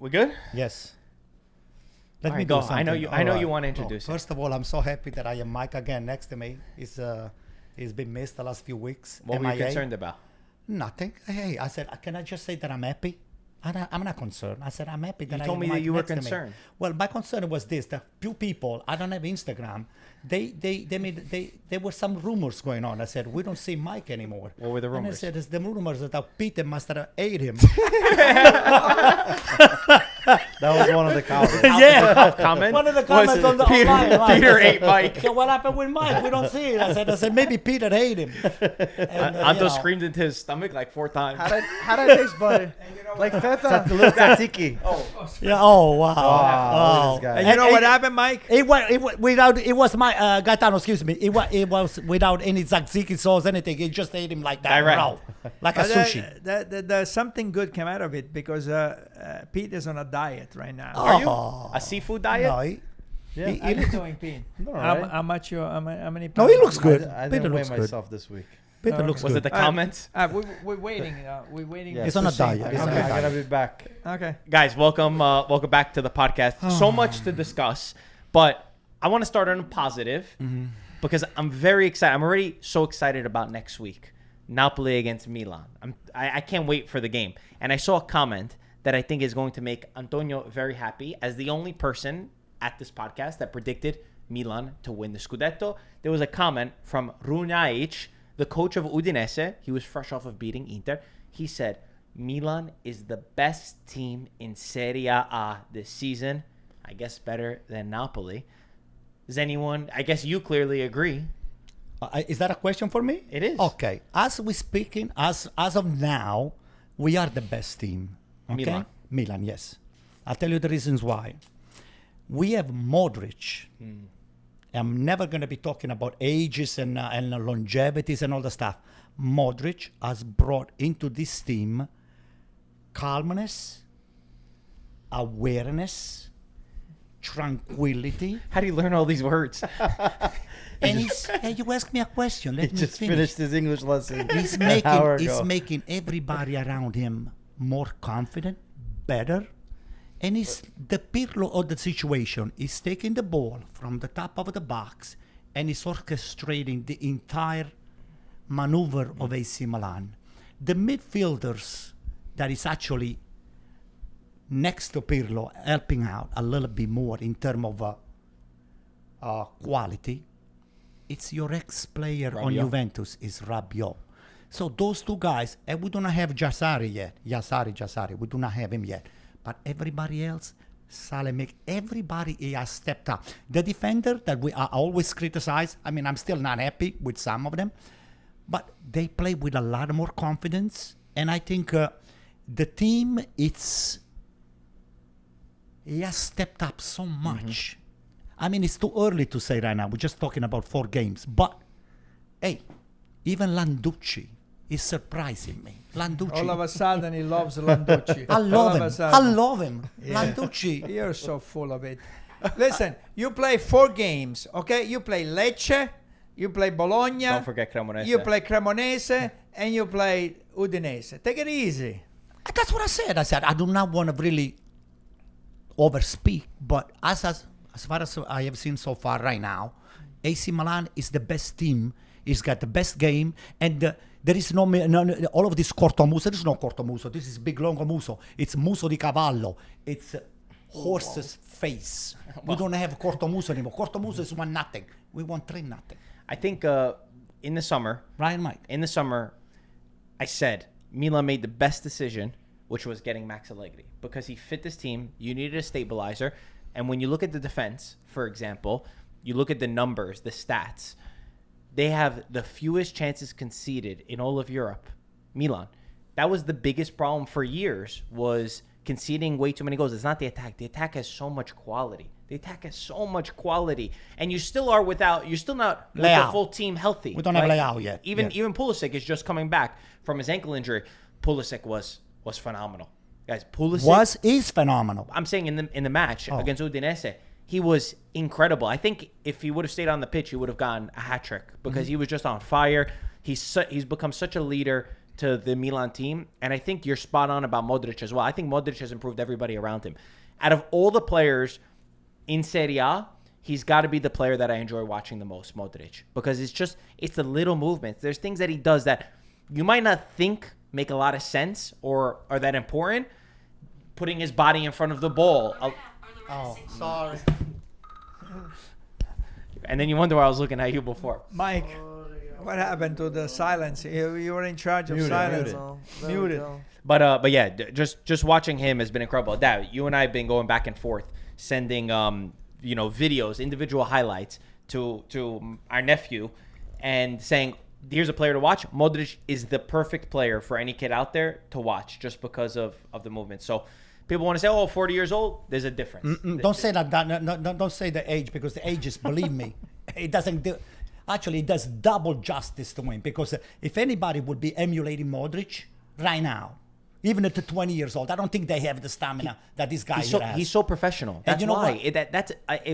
We good? Yes. Let me go. I know you want to introduce it. First of all, I'm so happy that I have Mike again next to me. He's been missed the last few weeks. What were you concerned about? Nothing. Hey, I said, can I just say that I'm happy? I'm not concerned. I said, I'm happy that you told me that you were concerned. Well, my concern was this: the few people, I don't have Instagram. There were some rumors going on. I said, we don't see Mike anymore. What were the rumors? And I said, it's the rumors that Peter must have ate him. That was one of the comments. Comment? One of the comments on the Peter, online. Peter ate Mike. So what happened with Mike? We don't see it. I said maybe Peter ate him. Anto screamed into his stomach like 4 times. How did it taste, buddy? Like feta? A little tzatziki. Yeah. Oh wow. This guy. And you know what happened, Mike? It was my Gaetano. Excuse me. It was without any tzatziki sauce, anything. It just ate him like that, raw, like a sushi. There's something good came out of it because Pete is on a diet right now. Are you a seafood diet? No, How you doing, Pete? Right. How much? How many? No, he looks good. I Peter didn't weigh looks good. myself this week. Peter looks Was good. it the comments? We're waiting. We're waiting. Yeah, He's on a diet. I'm He's on a gonna diet. be back. Okay. Guys, welcome back to the podcast. So much to discuss, but I want to start on a positive because I'm very excited. I'm already so excited about next week. Napoli against Milan. I can't wait for the game. And I saw a comment that I think is going to make Antonio very happy as the only person at this podcast that predicted Milan to win the Scudetto. There was a comment from Runaic, the coach of Udinese. He was fresh off of beating Inter. He said, Milan is the best team in Serie A this season. I guess better than Napoli. Does anyone, I guess you clearly agree. Is that a question for me? It is. Okay. As we speaking, as of now, we are the best team. Okay? Milan, yes. I'll tell you the reasons why. We have Modric. I'm never going to be talking about ages and longevities and all the stuff. Modric has brought into this team calmness, awareness, tranquility. How do you learn all these words? And you ask me a question. Let He me just finish. finished his English lesson. He's an hour ago. making everybody around him more confident, better. And he's the Pirlo of the situation. He's taking the ball from the top of the box and he's orchestrating the entire maneuver of AC Milan. The midfielders that is actually next to Pirlo helping out a little bit more in terms of quality. It's your ex-player on Juventus is Rabiot. So those two guys, and we do not have Jassari yet. Jassari. We do not have him yet. But everybody else, Salemik, everybody has stepped up. The defender that we are always criticized, I mean, I'm still not happy with some of them, but they play with a lot more confidence. And I think the team, he has stepped up so much. I mean, it's too early to say right now. We're just talking about 4 games. But, hey, even Landucci is surprising me. Landucci. All of a sudden, he loves Landucci. I love him. Yeah. Landucci. You're so full of it. Listen, you play 4 games, okay? You play Lecce, you play Bologna. Don't forget Cremonese. You play Cremonese, and you play Udinese. Take it easy. That's what I said. I do not want to really overspeak, but as far as I have seen so far right now, AC Milan is the best team. He's got the best game, and there is no all of this cortomuso. There is no cortomuso. This is big long muso. It's muso di cavallo. It's horse's face. We don't have cortomuso anymore. Cortomuso is 1-0. We won 3-0. I think in the summer, Ryan Mike. In the summer, I said Milan made the best decision, which was getting Max Allegri, because he fit this team. You needed a stabilizer. And when you look at the defense, for example, you look at the numbers, the stats, they have the fewest chances conceded in all of Europe. Milan. That was the biggest problem for years, was conceding way too many goals. It's not the attack. The attack has so much quality. And you still are you're still not with the full team healthy. We don't have Leao yet. Even Pulisic is just coming back from his ankle injury. Pulisic was phenomenal. Guys, Pulisic is phenomenal. I'm saying in the match against Udinese, he was incredible. I think if he would have stayed on the pitch, he would have gotten a hat trick because he was just on fire. He's become such a leader. to the Milan team, and I think you're spot on about Modric as well. I think Modric has improved everybody around him. Out of all the players in Serie A, he's got to be the player that I enjoy watching the most, Modric, because it's the little movements. There's things that he does that you might not think make a lot of sense or are that important. Putting his body in front of the ball. Oh, sorry. And then you wonder why I was looking at you before. Mike, what happened to the silence? You were in charge of silence. Muted. But yeah, just watching him has been incredible. Dad, you and I have been going back and forth, sending videos, individual highlights to our nephew, and saying, here's a player to watch. Modric is the perfect player for any kid out there to watch just because of the movement. So people want to say, 40 years old, there's a difference. Don't say that. No, don't say the age, because the age is, believe me, it doesn't do. Actually, it does double justice to him, because if anybody would be emulating Modric right now, even at 20 years old, I don't think they have the stamina that this guy has. He's so professional. That's why.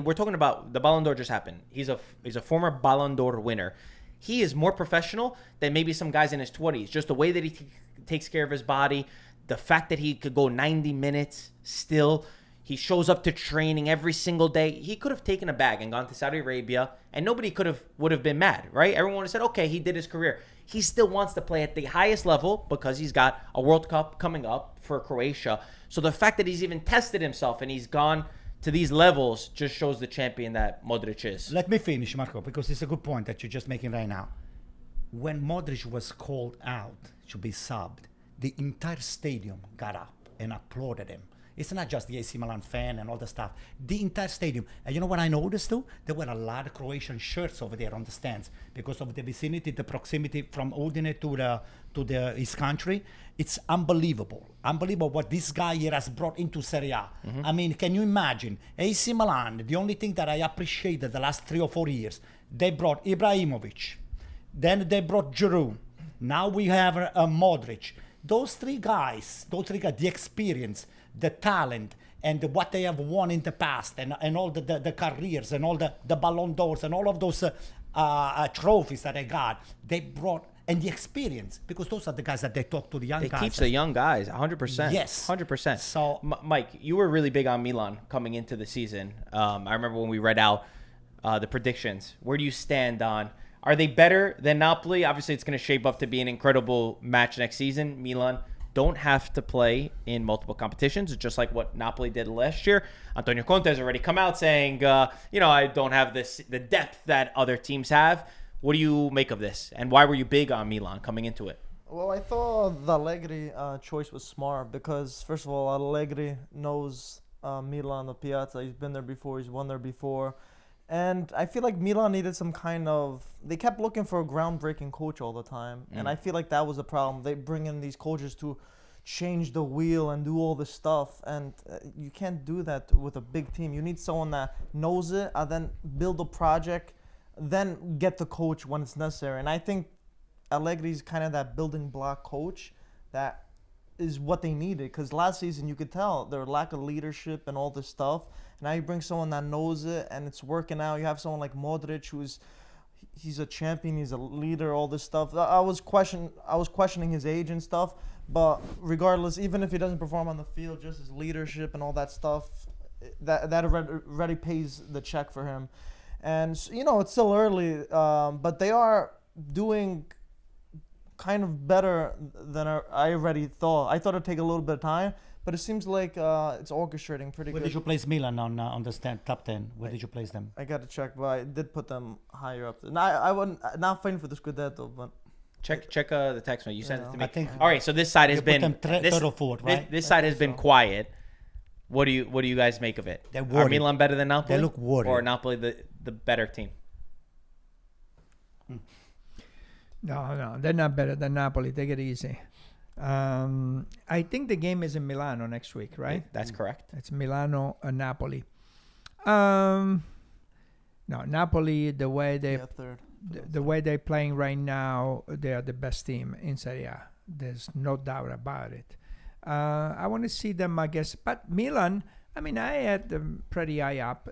We're talking about the Ballon d'Or just happened. He's a former Ballon d'Or winner. He is more professional than maybe some guys in his 20s. Just the way that he takes care of his body, the fact that he could go 90 minutes still. He shows up to training every single day. He could have taken a bag and gone to Saudi Arabia, and nobody would have been mad, right? Everyone would have said, okay, he did his career. He still wants to play at the highest level because he's got a World Cup coming up for Croatia. So the fact that he's even tested himself and he's gone to these levels just shows the champion that Modric is. Let me finish, Marco, because it's a good point that you're just making right now. When Modric was called out to be subbed, the entire stadium got up and applauded him. It's not just the AC Milan fan and all the stuff. The entire stadium. And you know what I noticed too? There were a lot of Croatian shirts over there on the stands because of the vicinity, the proximity from Udine to his country. It's unbelievable. Unbelievable what this guy here has brought into Serie A. I mean, can you imagine? AC Milan, the only thing that I appreciated the last 3 or 4 years, they brought Ibrahimovic. Then they brought Giroud. Now we have Modric. Those three guys, the experience, the talent, and what they have won in the past, and all the careers, and all the Ballon d'Ors, and all of those trophies that they got, they brought, and the experience, because those are the guys that they talk to the young guys. They teach the young guys, 100%. Yes. 100%. So, Mike, you were really big on Milan coming into the season. I remember when we read out the predictions. Where do you stand on, are they better than Napoli? Obviously, it's going to shape up to be an incredible match next season. Milan don't have to play in multiple competitions, just like what Napoli did last year. Antonio Conte has already come out saying, I don't have the depth that other teams have. What do you make of this? And why were you big on Milan coming into it? Well, I thought the Allegri choice was smart because, first of all, Allegri knows Milan, the Piazza. He's been there before. He's won there before. And I feel like Milan needed some kind of... They kept looking for a groundbreaking coach all the time. And I feel like that was a problem. They bring in these coaches to change the wheel and do all this stuff. And you can't do that with a big team. You need someone that knows it and then build a project, then get the coach when it's necessary. And I think Allegri's kind of that building block coach that is what they needed. Because last season, you could tell their lack of leadership and all this stuff. Now you bring someone that knows it and it's working out. You have someone like Modric he's a champion, he's a leader, all this stuff. I was questioning his age and stuff, but regardless, even if he doesn't perform on the field, just his leadership and all that stuff, that already pays the check for him. And it's still early, but they are doing kind of better than I already thought. I thought it'd take a little bit of time. But it seems like it's orchestrating pretty good. Where did you place Milan on the top 10? Where did you place them? I got to check, but I did put them higher up. I wasn't not fighting for the Scudetto, but check the text message. You sent it to me. I think. All right, so this side has been third or fourth, right? This side has been quiet. What do you guys make of it? Are Milan better than Napoli? They look worried. Or Napoli the better team? No, they're not better than Napoli. Take it easy. I think the game is in Milano next week, right? That's correct. It's Milano and Napoli. No, Napoli, the way they're playing right now, they are the best team in Serie A. There's no doubt about it. I want to see them, I guess. But Milan, I had them pretty high up,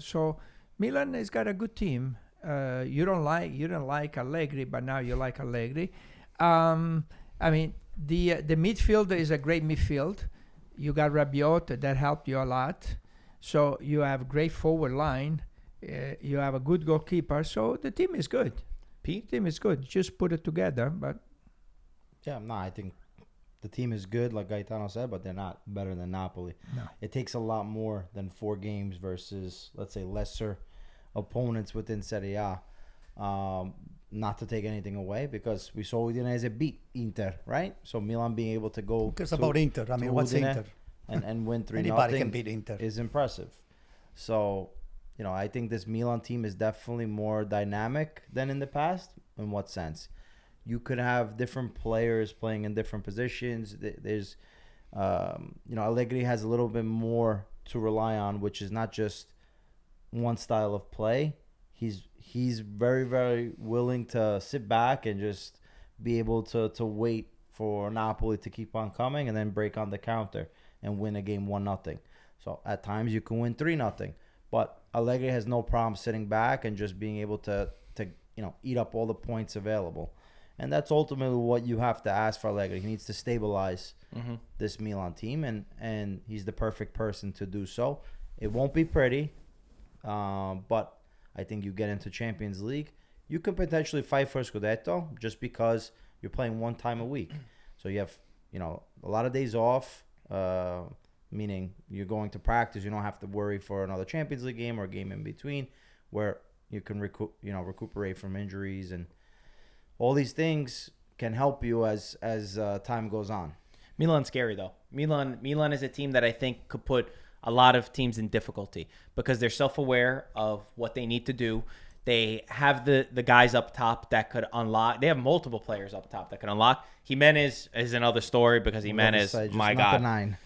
So Milan has got a good team. You don't like Allegri, but now you like Allegri. I mean, the midfield is a great midfield. You got Rabiot, that helped you a lot. So you have a great forward line. You have a good goalkeeper. So the team is good. The team is good. Just put it together. But yeah, no, I think the team is good, like Gaetano said, but they're not better than Napoli. No. It takes a lot more than 4 games versus, let's say, lesser opponents within Serie A. Not to take anything away, because we saw Udinese beat Inter, right? So Milan being able to go. Who cares about Inter? I mean, what's Udine Inter? and win 3-0 Anybody can beat Inter. is impressive. So, I think this Milan team is definitely more dynamic than in the past. In what sense? You could have different players playing in different positions. There's, Allegri has a little bit more to rely on, which is not just one style of play. He's very, very willing to sit back and just be able to wait for Napoli to keep on coming and then break on the counter and win a game 1-0. So at times you can win 3-0. But Allegri has no problem sitting back and just being able to eat up all the points available. And that's ultimately what you have to ask for Allegri. He needs to stabilize this Milan team, and he's the perfect person to do so. It won't be pretty, but I think you get into Champions League, you can potentially fight for Scudetto just because you're playing one time a week. So you have, a lot of days off, meaning you're going to practice. You don't have to worry for another Champions League game or a game in between where you can recuperate from injuries, and all these things can help you as time goes on. Milan's scary, though. Milan is a team that I think could put a lot of teams in difficulty because they're self-aware of what they need to do. They have the guys up top that could unlock. They have multiple players up top that can unlock. Jimenez is another story because Jimenez, my God. 9.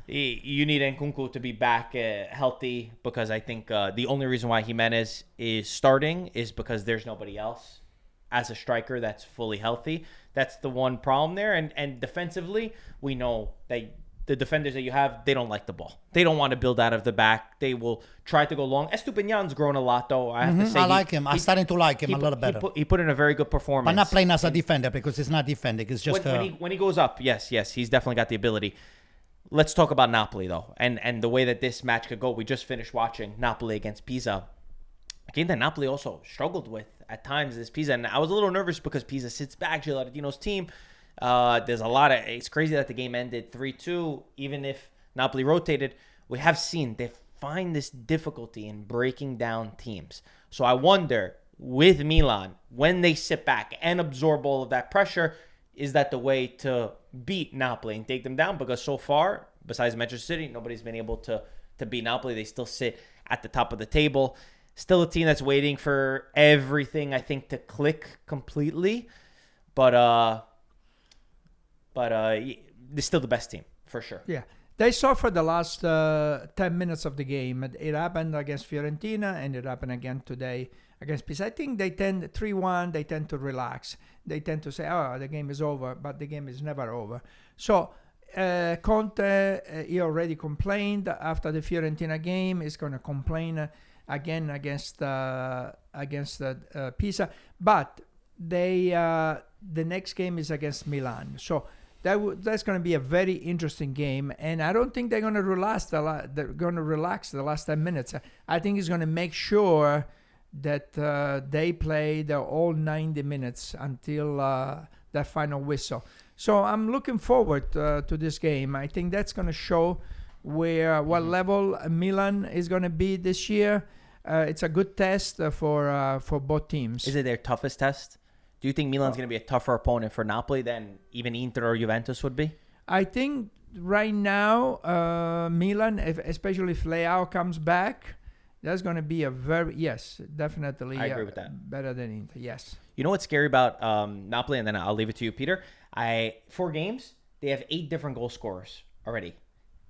You need Nkunku to be back healthy, because I think the only reason why Jimenez is starting is because there's nobody else as a striker that's fully healthy. That's the one problem there. And defensively, we know that the defenders that you have, they don't like the ball. They don't want to build out of the back. They will try to go long. Estupinan's grown a lot, though. I have to say. I like him. I'm starting to like him a little better. He put in a very good performance. But not playing as a defender, because it's not defending. It's just when he goes up. Yes, he's definitely got the ability. Let's talk about Napoli, though, and the way that this match could go. We just finished watching Napoli against Pisa. A game that Napoli also struggled with at times is Pisa. And I was a little nervous because Pisa sits back, Gilardino's team. There's a lot of... It's crazy that the game ended 3-2, even if Napoli rotated. We have seen they find this difficulty in breaking down teams. So I wonder, with Milan, when they sit back and absorb all of that pressure, is that the way to beat Napoli and take them down? Because so far, besides Manchester City, nobody's been able to beat Napoli. They still sit at the top of the table. Still a team that's waiting for everything, I think, to click completely. But they're still the best team, for sure. Yeah. They suffered the last 10 minutes of the game. It happened against Fiorentina, and it happened again today against Pisa. I think they tend 3-1, they tend to relax. They tend to say, the game is over, but the game is never over. So Conte, he already complained after the Fiorentina game. He's going to complain again against Pisa. But the next game is against Milan. So that's going to be a very interesting game, and I don't think they're going to relax. They're going to relax the last 10 minutes. I think he's going to make sure that they play the all 90 minutes until that final whistle. So I'm looking forward to this game. I think that's going to show what level Milan is going to be this year. It's a good test for both teams. Is it their toughest test? Do you think Milan's going to be a tougher opponent for Napoli than even Inter or Juventus would be? I think right now, Milan, especially if Leao comes back, that's going to be definitely I agree with that. Better than Inter, yes. You know what's scary about Napoli, and then I'll leave it to you, Peter? 4 games, they have 8 different goal scorers already.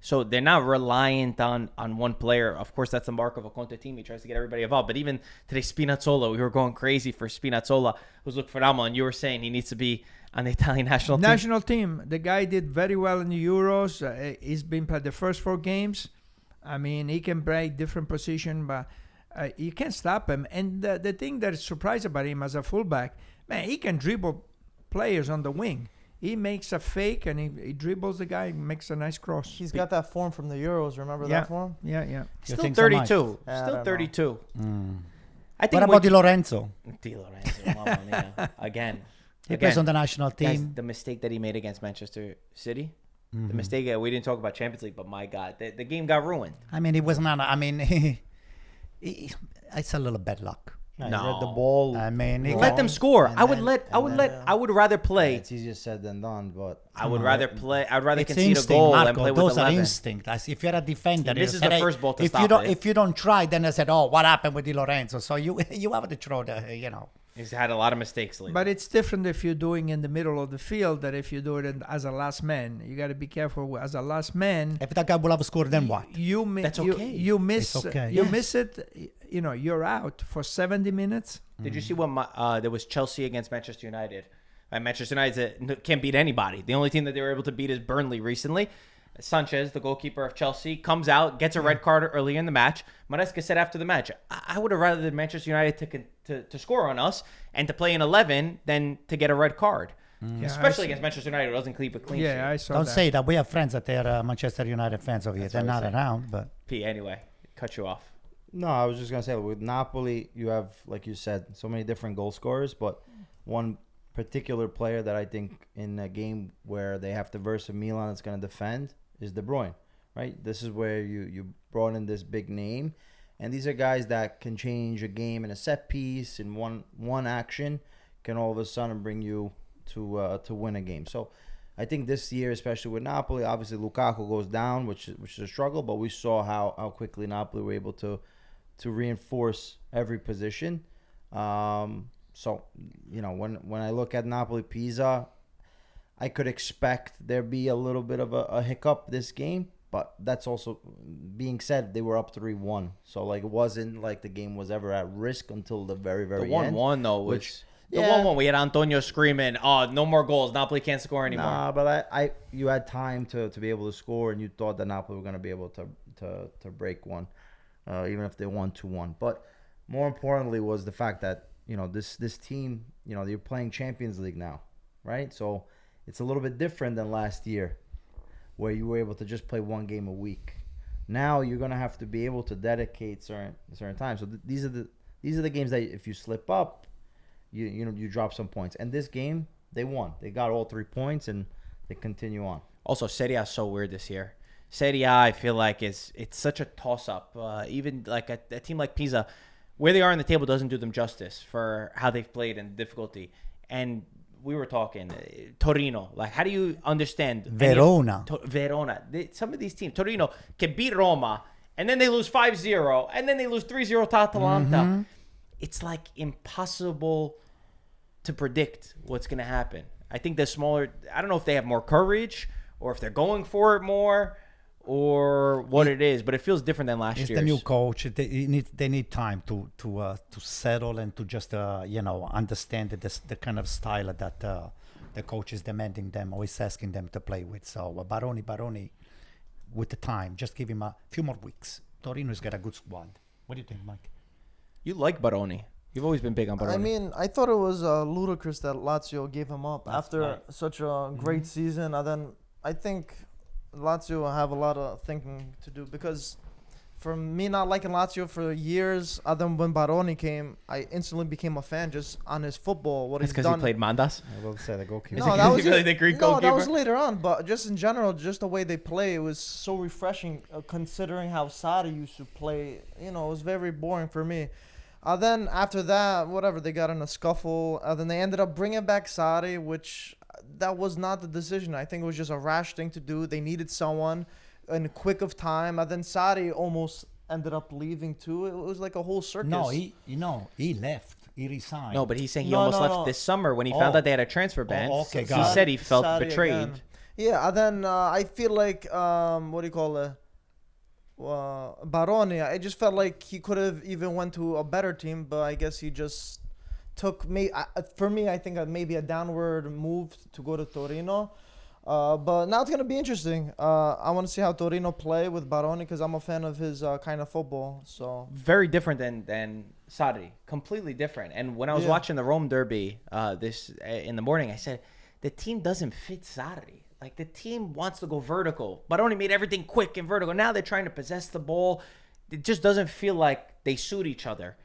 So they're not reliant on one player. Of course, that's the mark of a Conte team. He tries to get everybody involved. But even today, Spinazzola, we were going crazy for Spinazzola, who's looked phenomenal. And you were saying he needs to be on the Italian national team. The guy did very well in the Euros. He's been played the first 4 games. I mean, he can play different position, but you can't stop him. And the thing that is surprised about him as a fullback, man, he can dribble players on the wing. He makes a fake and he dribbles the guy and makes a nice cross. He's got that form from the Euros. Remember that form? Yeah. Still think so, 32. I Still don't 32. Mm. I think What about Di Lorenzo? Di Lorenzo, mamma mia. Again. He plays on the national team. Guys, the mistake that he made against Manchester City, the mistake, we didn't talk about Champions League, but my God, the game got ruined. I mean, it was not. I mean, it's a little bad luck. No, he No. read the ball. I mean, wrong, Let them score. and I would then- I would rather Yeah, play. it's easier said than done, but I'd rather it's concede a instinct, goal Marco. and play with Those 11. are instinct. Like, if you're a defender, This you is say, the "Hey, first ball to if stop you don't, it." if you don't try, then I said, "Oh, what happened with Di Lorenzo?" So you have to throw the. He's had a lot of mistakes lately. But it's different if you're doing in the middle of the field than if you do it as a last man. You got to be careful as a last man. If that guy will have scored, then what? That's okay. You miss. It's okay. You Yes. miss it. You're out for 70 minutes. Did you see when there was Chelsea against Manchester United? Manchester United can't beat anybody. The only team that they were able to beat is Burnley recently. Sanchez, the goalkeeper of Chelsea, comes out, gets a red card early in the match. Maresca said after the match, I would have rather Manchester United to score on us and to play in 11 than to get a red card. Yeah, Especially I against Manchester United, who doesn't keep a clean Yeah, I sheet. saw Don't that. say that. We have friends that they're Manchester United fans over here. That's They're what I not say. around, but P, anyway, cut you off. no, I was just gonna say with Napoli, you have, like you said, so many different goal scorers, but one particular player that I think in a game where they have to verse a Milan that's gonna defend is De Bruyne, right? This is where you brought in this big name, and these are guys that can change a game in a set piece in one action, can all of a sudden bring you to win a game. So I think this year, especially with Napoli, obviously Lukaku goes down, which is a struggle, but we saw how quickly Napoli were able to reinforce every position. So when I look at Napoli Pisa, I could expect there be a little bit of a hiccup this game, but that's also being said, they were up 3-1, so like it wasn't like the game was ever at risk until the very The end. 1-1, though, was... which- The yeah. 1-1, we had Antonio screaming, "Oh, no more goals. Napoli can't score anymore." Nah, but you had time to be able to score, and you thought that Napoli were going to be able to break one, even if they won 2-1. But more importantly was the fact that this team, they're playing Champions League now, right? So it's a little bit different than last year, where you were able to just play one game a week. Now you're going to have to be able to dedicate certain times. So these are the games that if you slip up, you drop some points. And this game, they won. They got all 3 points, and they continue on. Also, Serie A is so weird this year. Serie A, I feel like it's such a toss-up. Even like a team like Pisa, where they are in the table doesn't do them justice for how they've played and difficulty. And we were talking, Torino. Like, how do you understand? Verona. Verona. Some of these teams, Torino, can beat Roma, and then they lose 5-0, and then they lose 3-0 to Atalanta. It's like impossible to predict what's going to happen. I think the smaller, I don't know if they have more courage or if they're going for it more or what it is, but it feels different than last it's year's. the new coach. They need time to settle and to just understand the kind of style that the coach is demanding them or is asking them to play with. So Baroni, with the time, just give him a few more weeks. Torino's got a good squad. What do you think, Mike? You like Baroni. You've always been big on Baroni. I mean, I thought it was ludicrous that Lazio gave him up after such a great season. And then I think Lazio have a lot of thinking to do, because for me not liking Lazio for years, other than when Baroni came, I instantly became a fan just on his football, what That's he's because done. he played Mandas. I will say the goalkeeper. No, that was really the Greek no, that goalkeeper? was later on. But just in general, just the way they play, it was so refreshing. Considering how Sadi used to play, it was very boring for me. Then after that, whatever, they got in a scuffle. Then they ended up bringing back Sadi, which that was not the decision. I think it was just a rash thing to do. They needed someone in a quick of time. And then Sadi almost ended up leaving too. It was like a whole circus. No, he left. He resigned. No, but he's saying he No, almost no, left no. this summer when he found Oh. out they had a transfer ban. okay, He got it. said he felt Sadi betrayed. again. Yeah, and then I feel like, what do you call it? Baroni, I just felt like he could have even went to a better team, but I guess he just took me. For me, I think maybe a downward move to go to Torino. But now it's gonna be interesting. I want to see how Torino play with Baroni because I'm a fan of his kind of football. So Very different than Sarri. Completely different. And when I was watching the Rome derby this in the morning, I said the team doesn't fit Sarri. Like the team wants to go vertical, but only made everything quick and vertical. Now they're trying to possess the ball. It just doesn't feel like they suit each other.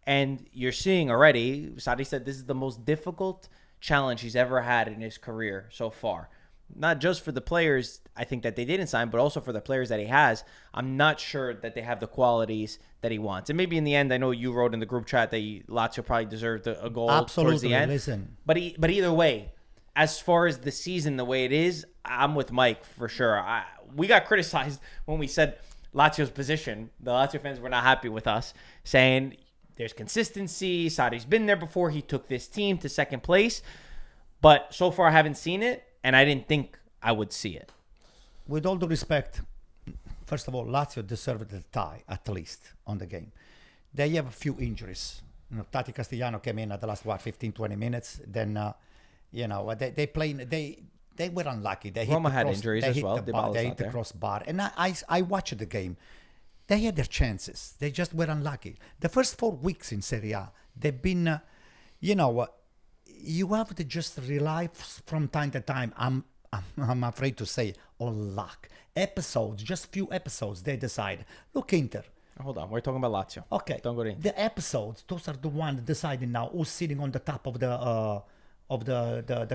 And you're seeing already, Sarri said this is the most difficult challenge he's ever had in his career so far. Not just for the players, I think, that they didn't sign, but also for the players that he has. I'm not sure that they have the qualities that he wants. And maybe in the end, I know you wrote in the group chat that Lazio probably deserved a goal towards the end. Listen. But either way, as far as the season, the way it is, I'm with Mike for sure. We got criticized when we said Lazio's position. The Lazio fans were not happy with us, saying there's consistency. Sarri's been there before. He took this team to second place. But so far, I haven't seen it, and I didn't think I would see it. With all due respect, first of all, Lazio deserved the tie, at least, on the game. They have a few injuries. Tati Castellano came in at the last, 15, 20 minutes. Then, they played. They were unlucky. Roma had injuries as well. They hit the crossbar. And I watched the game. They had their chances. They just were unlucky. The first 4 weeks in Serie A, they've been, you have to just rely from time to time. I'm afraid to say on luck. Episodes, just few episodes, they decide. Look, Inter. Hold on, we're talking about Lazio. Okay. Don't go in. The episodes, those are the ones deciding now who's sitting on the top of the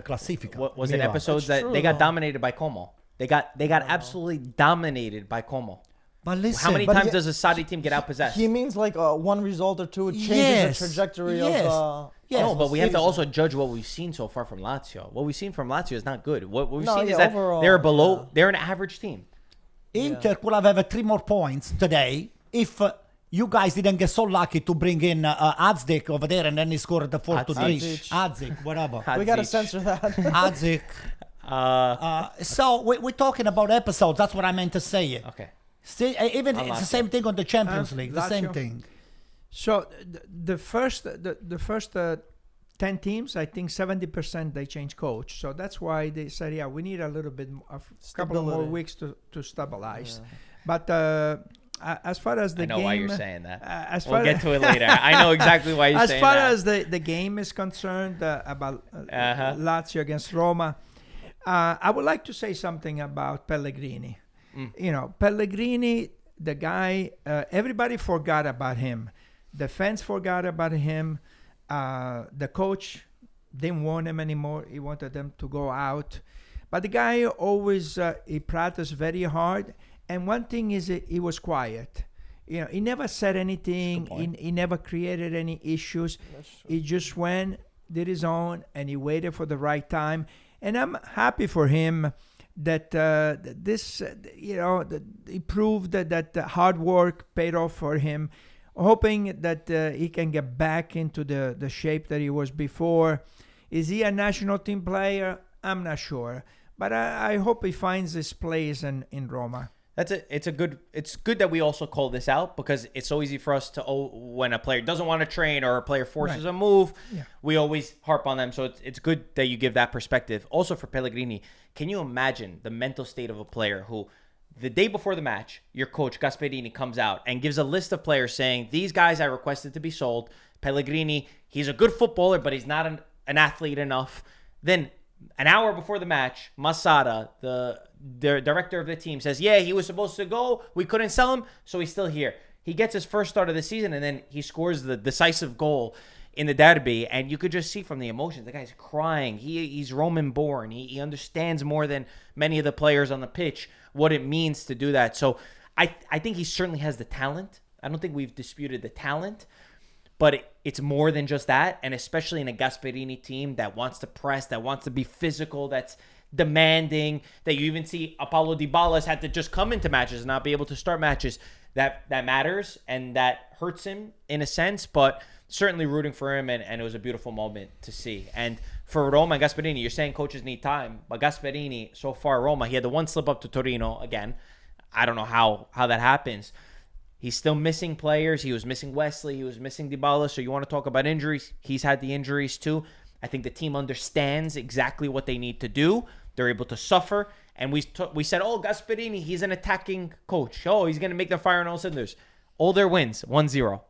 Classifica. What was it? Episodes That's that true, they got though. dominated by Como. They got absolutely dominated by Como. But listen, How many but times he- does a Saudi team get outpossessed? he means like one result or two. It changes Yes. the trajectory Yes. of the. Yes. No, but we have to season. also judge what we've seen so far from Lazio. What we've seen from Lazio is not good. What we've No, seen yeah, is that overall, they're below. yeah. They're an average team. Inter could have 3 more points today if you guys didn't get so lucky to bring in Adzdik over there and then he scored the 4-3. Adzik, whatever. We gotta Hadzic. censor that. Adzik. So we're talking about episodes. That's what I meant to say. Okay. See, even I'm it's the Lazio. same thing on the Champions League. The same Lazio. thing. So the first 10 teams, I think 70% they change coach. So that's why they said, yeah, we need a little bit, a couple of more Stability. weeks to stabilize. But as far as the I know game, why you're saying that. as We'll far get to it later. I know exactly why you're as saying far that. as the game is concerned about Lazio against Roma, I would like to say something about Pellegrini. Pellegrini, the guy, everybody forgot about him. The fans forgot about him. The coach didn't want him anymore. He wanted them to go out. But the guy always, he practiced very hard. And one thing is he was quiet. He never said anything. He never created any issues. He just went, did his own, and he waited for the right time. And I'm happy for him that he proved that the hard work paid off for him. Hoping that he can get back into the shape that he was before. Is he a national team player? I'm not sure. But I hope he finds his place in Roma. It's good that we also call this out because it's so easy for us to when a player doesn't want to train or a player forces a move, we always harp on them. So it's good that you give that perspective. Also for Pellegrini, can you imagine the mental state of a player who the day before the match, your coach Gasperini comes out and gives a list of players saying, these guys I requested to be sold. Pellegrini, he's a good footballer, but he's not an athlete enough. Then an hour before the match, Masada, the director of the team, says, yeah, he was supposed to go. We couldn't sell him, so he's still here. He gets his first start of the season, and then he scores the decisive goal in the derby, and you could just see from the emotions, the guy's crying. He's Roman-born. He understands more than many of the players on the pitch what it means to do that. So I think he certainly has the talent. I don't think we've disputed the talent. But it's more than just that, and especially in a Gasperini team that wants to press, that wants to be physical, that's demanding, that you even see Paulo Dybala's had to just come into matches and not be able to start matches. That matters, and that hurts him in a sense, but certainly rooting for him, and it was a beautiful moment to see. And for Roma and Gasperini, you're saying coaches need time, but Gasperini, so far, Roma, he had the one slip up to Torino again. I don't know how that happens. He's still missing players. He was missing Wesley. He was missing Dybala. So you want to talk about injuries? He's had the injuries too. I think the team understands exactly what they need to do. They're able to suffer. And we said, oh, Gasperini, he's an attacking coach. Oh, he's going to make them fire on all cylinders. All their wins, 1-0.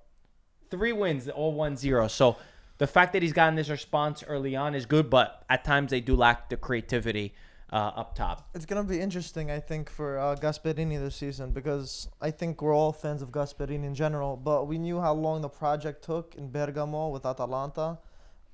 3 wins, all 1-0. So the fact that he's gotten this response early on is good, but at times they do lack the creativity up top. It's going to be interesting, I think, for Gasperini this season, because I think we're all fans of Gasperini in general, but we knew how long the project took in Bergamo with Atalanta.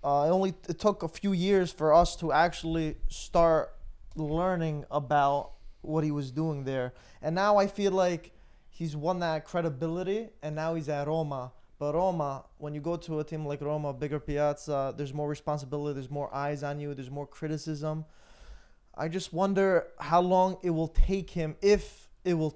It took a few years for us to actually start learning about what he was doing there. And now I feel like he's won that credibility, and now he's at Roma. But Roma, when you go to a team like Roma, bigger piazza, there's more responsibility, there's more eyes on you, there's more criticism. I just wonder how long it will take him, if he'll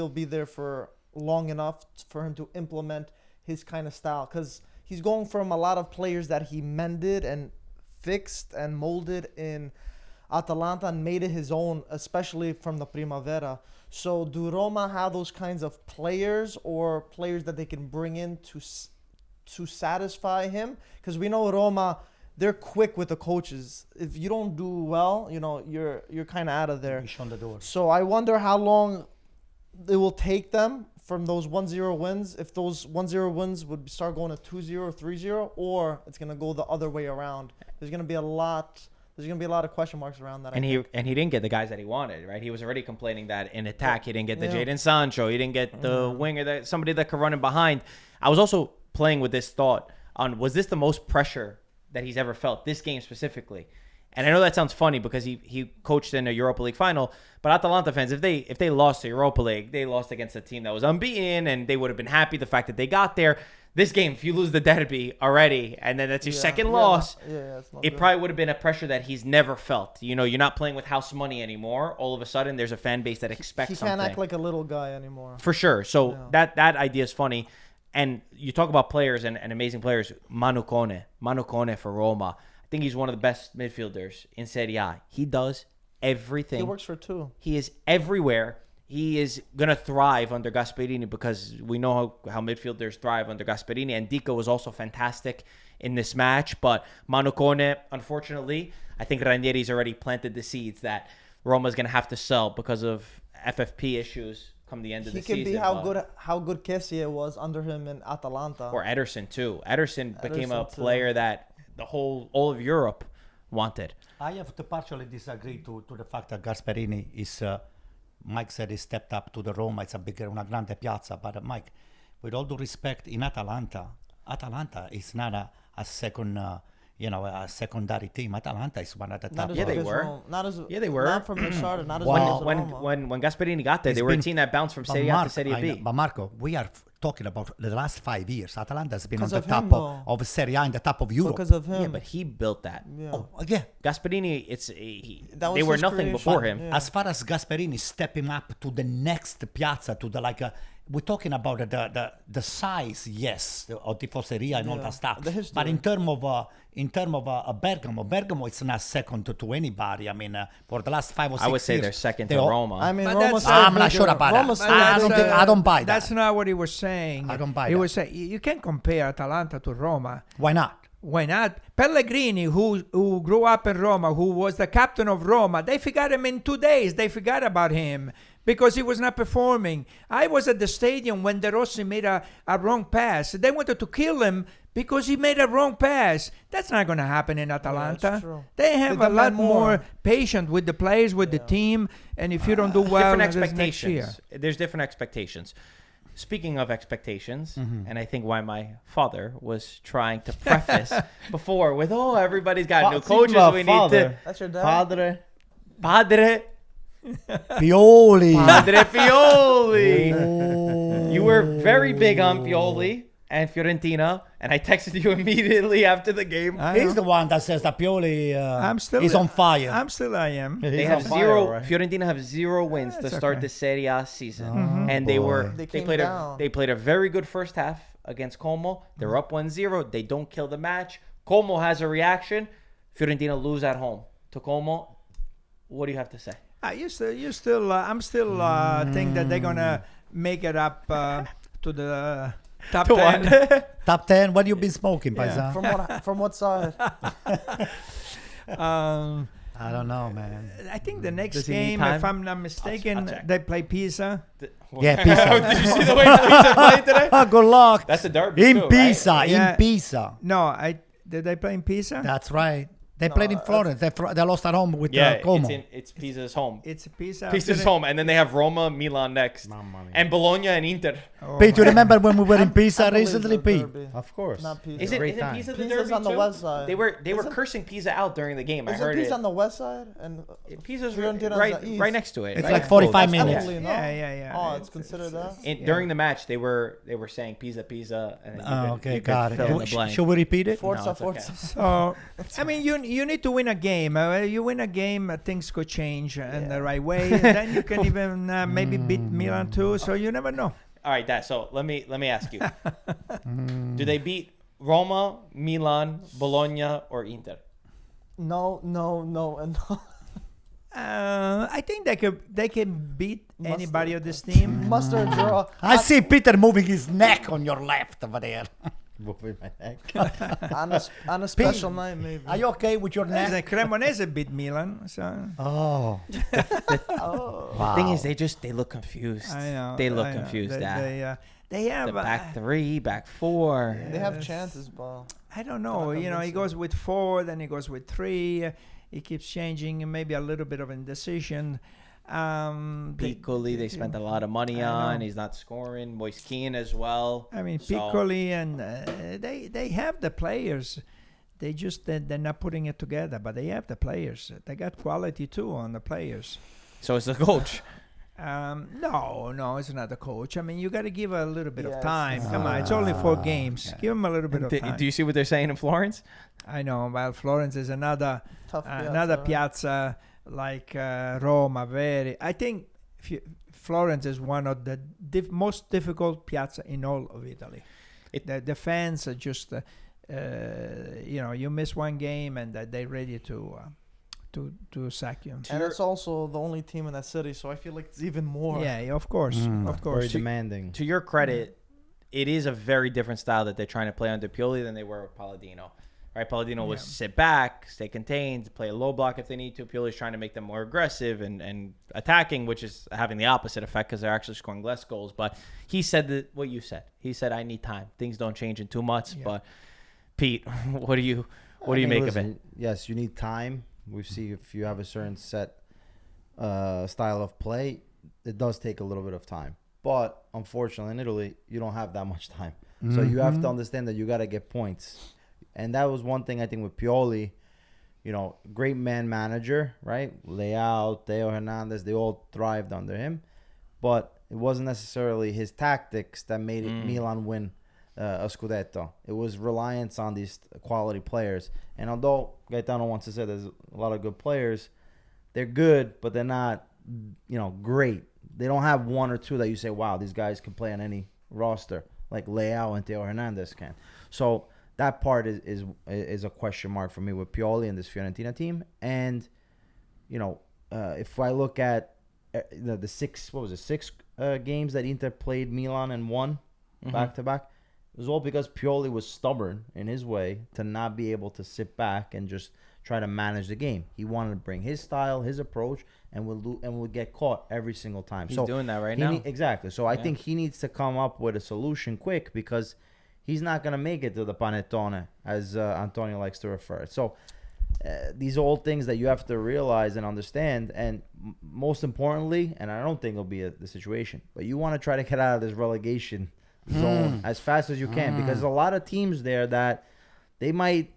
be there for long enough for him to implement his kind of style. Because he's going from a lot of players that he mended and fixed and molded in Atalanta and made it his own, especially from the Primavera. So do Roma have those kinds of players, or players that they can bring in to satisfy him? Because we know Roma, they're quick with the coaches. If you don't do well, you're kind of out of there. On the door. So I wonder how long it will take them from those 1-0 wins, if those 1-0 wins would start going to 2-0 or 3-0, or it's going to go the other way around. There's going to be a lot of question marks around that. And he didn't get the guys that he wanted, right? He was already complaining that in attack he didn't get the Jadon Sancho, he didn't get the winger, somebody that could run in behind. I was also playing with this thought on, was this the most pressure that he's ever felt, this game specifically? And I know that sounds funny because he coached in a Europa League final, but Atalanta fans, if they lost to Europa League, they lost against a team that was unbeaten, and they would have been happy the fact that they got there. This game, if you lose the derby already, and then that's your second loss, it probably would have been a pressure that he's never felt. You're not playing with house money anymore. All of a sudden, there's a fan base that expects something. He can't act like a little guy anymore. For sure. So that idea is funny. And you talk about players and amazing players. Manu Kone for Roma. I think he's one of the best midfielders in Serie A. He does everything. He works for 2. He is everywhere. He is going to thrive under Gasperini, because we know how midfielders thrive under Gasperini. And Dico was also fantastic in this match. But Manu Kone, unfortunately, I think Ranieri's already planted the seeds that Roma's going to have to sell because of FFP issues come the end of the season. He could be how good Kessie was under him in Atalanta. Or Ederson too. Ederson became a player that all of Europe wanted. I have to partially disagree to the fact that Gasperini is, Mike said, he stepped up to the Roma. It's una grande piazza. But Mike, with all due respect, in Atalanta is not a second, a secondary team. Atalanta is one of the top. Yeah, they were. They were. Not from the start, not as well as Roma. When Gasperini got there, they were a team that bounced from Serie A to Serie B. But Marco, we are talking about the last 5 years. Atalanta has been on the him, top of Serie A, in the top of Europe. Because of him. Yeah, but he built that. Yeah. Oh, yeah. Gasperini, they were nothing before him. Yeah. As far as Gasperini stepping up to the next piazza, to the we're talking about the size, yes, of the Tifoseria and all that stuff. But in terms of Bergamo is not second to anybody. I mean, for the last 5 or 6 years, I would say they're second to Roma. I mean, I'm not sure about that. I don't buy that. That's not what he was saying. I don't buy he that. was saying you can't compare Atalanta to Roma. Why not? Why not? Pellegrini, who grew up in Roma, who was the captain of Roma, they forgot him in 2 days. They forgot about him because he was not performing. I was at the stadium when De Rossi made a wrong pass. They wanted to kill him because he made a wrong pass. That's not going to happen in Atalanta. True. They have a lot more patience with the players, with the team, and if you don't do well, different next year. expectations. There's different expectations. Speaking of expectations, and I think why my father was trying to preface before with, everybody's got new coaches. We need to. That's your dad? Padre Pioli. Padre Pioli. You were very big on Pioli and Fiorentina, and I texted you immediately after the game. He's the one that says that Pioli is on fire. I am. They have Fiorentina have 0 wins to start the Serie A season, and they played a very good first half against Como. They're up 1-0. They don't kill the match. Como has a reaction. Fiorentina lose at home to Como. What do you have to say? I'm still think that they're gonna make it up to the top 10. Top 10. What you been smoking, Paisa? From what side? I don't know, man. I think the next Does he need game, time? if I'm not mistaken, check. they play Pisa. Yeah, Pisa. Did you see the way Pisa played today? Oh, good luck. That's a derby In too, Pisa, right? Yeah. in Pisa. No, did they play in Pisa? That's right. They played in Florence. They lost at home with Yeah, Como. it's Pisa's home. It's Pisa. Pisa's home, and then they have Roma, Milan next, Mamma mia. and Bologna and Inter. Oh, Pete, you my- remember when we were in I Pisa believe recently, the Pete? derby. Of course. Not Pisa. Isn't Great time. Pisa the Pisa's derby on the too? west side. They were Isn't- cursing Pisa out during the game. I Is it heard Pisa it. on the west side? And Pisa's Fiorentina's right the east. right next to it. It's right? like 45 That's minutes. Italy, no? Yeah. Oh, it's considered that? During the match, they were saying Pisa, and then Oh, okay, got it. fill in the blank. Should we repeat it? Forza, it's okay. Forza. So, I mean, you need to win a game. You win a game, things could change in the right way. Then you can even maybe beat Milan too. So you never know. All right, Dad. So let me ask you: do they beat Roma, Milan, Bologna, or Inter? No, and no. I think they can beat Must- anybody of this team. Mustard draw. I see Peter moving his neck on your left over there. Whooping my neck. On a special night, maybe. Are you okay with your The neck? Cremonese beat Milan. So Oh. Oh. Wow. Thing is, they look confused. I know They look I know. confused. Dad. They have The back three, back four. They have Yes. chances, but I don't know. Kinda You know, he convincing. goes with 4, then he goes with 3. He keeps changing, and maybe a little bit of indecision. Piccoli, they spent a lot of money I on. know. He's not scoring. Moiskin as well. I mean, So- Piccoli and they have the players. They just they're not putting it together, but they have the players. They got quality too on the players. So it's the coach. No, it's not the coach. I mean, you got to give a little bit of Yes, time. it's- Come on, it's only 4 games. Give them a little bit of Do, time. do you see what they're saying in Florence? I know. Well, Florence is another tough. another piazza like Roma. I think Florence is one of the most difficult piazza in all of Italy. The fans are just, you miss one game and they're ready to sack you. And it's also the only team in that city, so I feel like it's even more. Yeah, of course, of Very course. demanding. To your credit, it is a very different style that they're trying to play under Pioli than they were with Palladino. Right? Palladino was sit back, stay contained, play a low block if they need to. Pioli's trying to make them more aggressive and attacking, which is having the opposite effect because they're actually scoring less goals. But he said what you said. He said, "I need time. Things don't change in 2 months." Yeah. But Pete, what do you I mean, make of listen, it? Yes, you need time. We see if you have a certain set style of play, it does take a little bit of time. But unfortunately, in Italy, you don't have that much time. So you have to understand that you got to get points. And that was one thing I think with Pioli, great man manager, right? Leao, Theo Hernandez, they all thrived under him. But it wasn't necessarily his tactics that made it Milan win a Scudetto. It was reliance on these quality players. And although Gaetano wants to say there's a lot of good players, they're good, but they're not, great. They don't have one or two that you say, wow, these guys can play on any roster, like Leao and Theo Hernandez can. So that part is a question mark for me with Pioli and this Fiorentina team. And, if I look at the 6 games that Inter played Milan and won back-to-back, it was all because Pioli was stubborn in his way to not be able to sit back and just try to manage the game. He wanted to bring his style, his approach, and would get caught every single time. He's doing that right now. Exactly. So I think he needs to come up with a solution quick because he's not going to make it to the panettone, as Antonio likes to refer it. So these are all things that you have to realize and understand. And most importantly, and I don't think it'll be the situation, but you want to try to get out of this relegation zone as fast as you can because there's a lot of teams there that they might,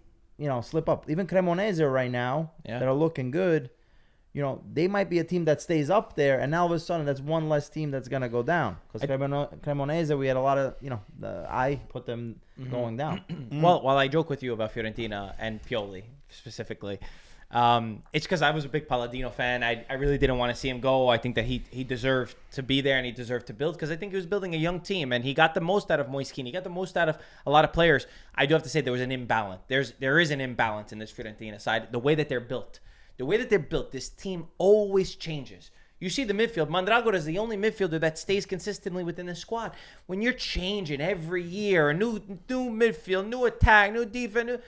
slip up. Even Cremonese right now that are looking good, they might be a team that stays up there, and now all of a sudden that's one less team that's going to go down. Because Cremonese, we had a lot of, I put them going down. Well, while I joke with you about Fiorentina and Pioli specifically, it's because I was a big Palladino fan. I really didn't want to see him go. I think that he deserved to be there and he deserved to build because I think he was building a young team and he got the most out of Moiskin. He got the most out of a lot of players. I do have to say there was an imbalance. There is an imbalance in this Fiorentina side. The way that they're built. This team always changes. You see the midfield. Mondragora is the only midfielder that stays consistently within the squad. When you're changing every year, a new midfield, new attack, new defense,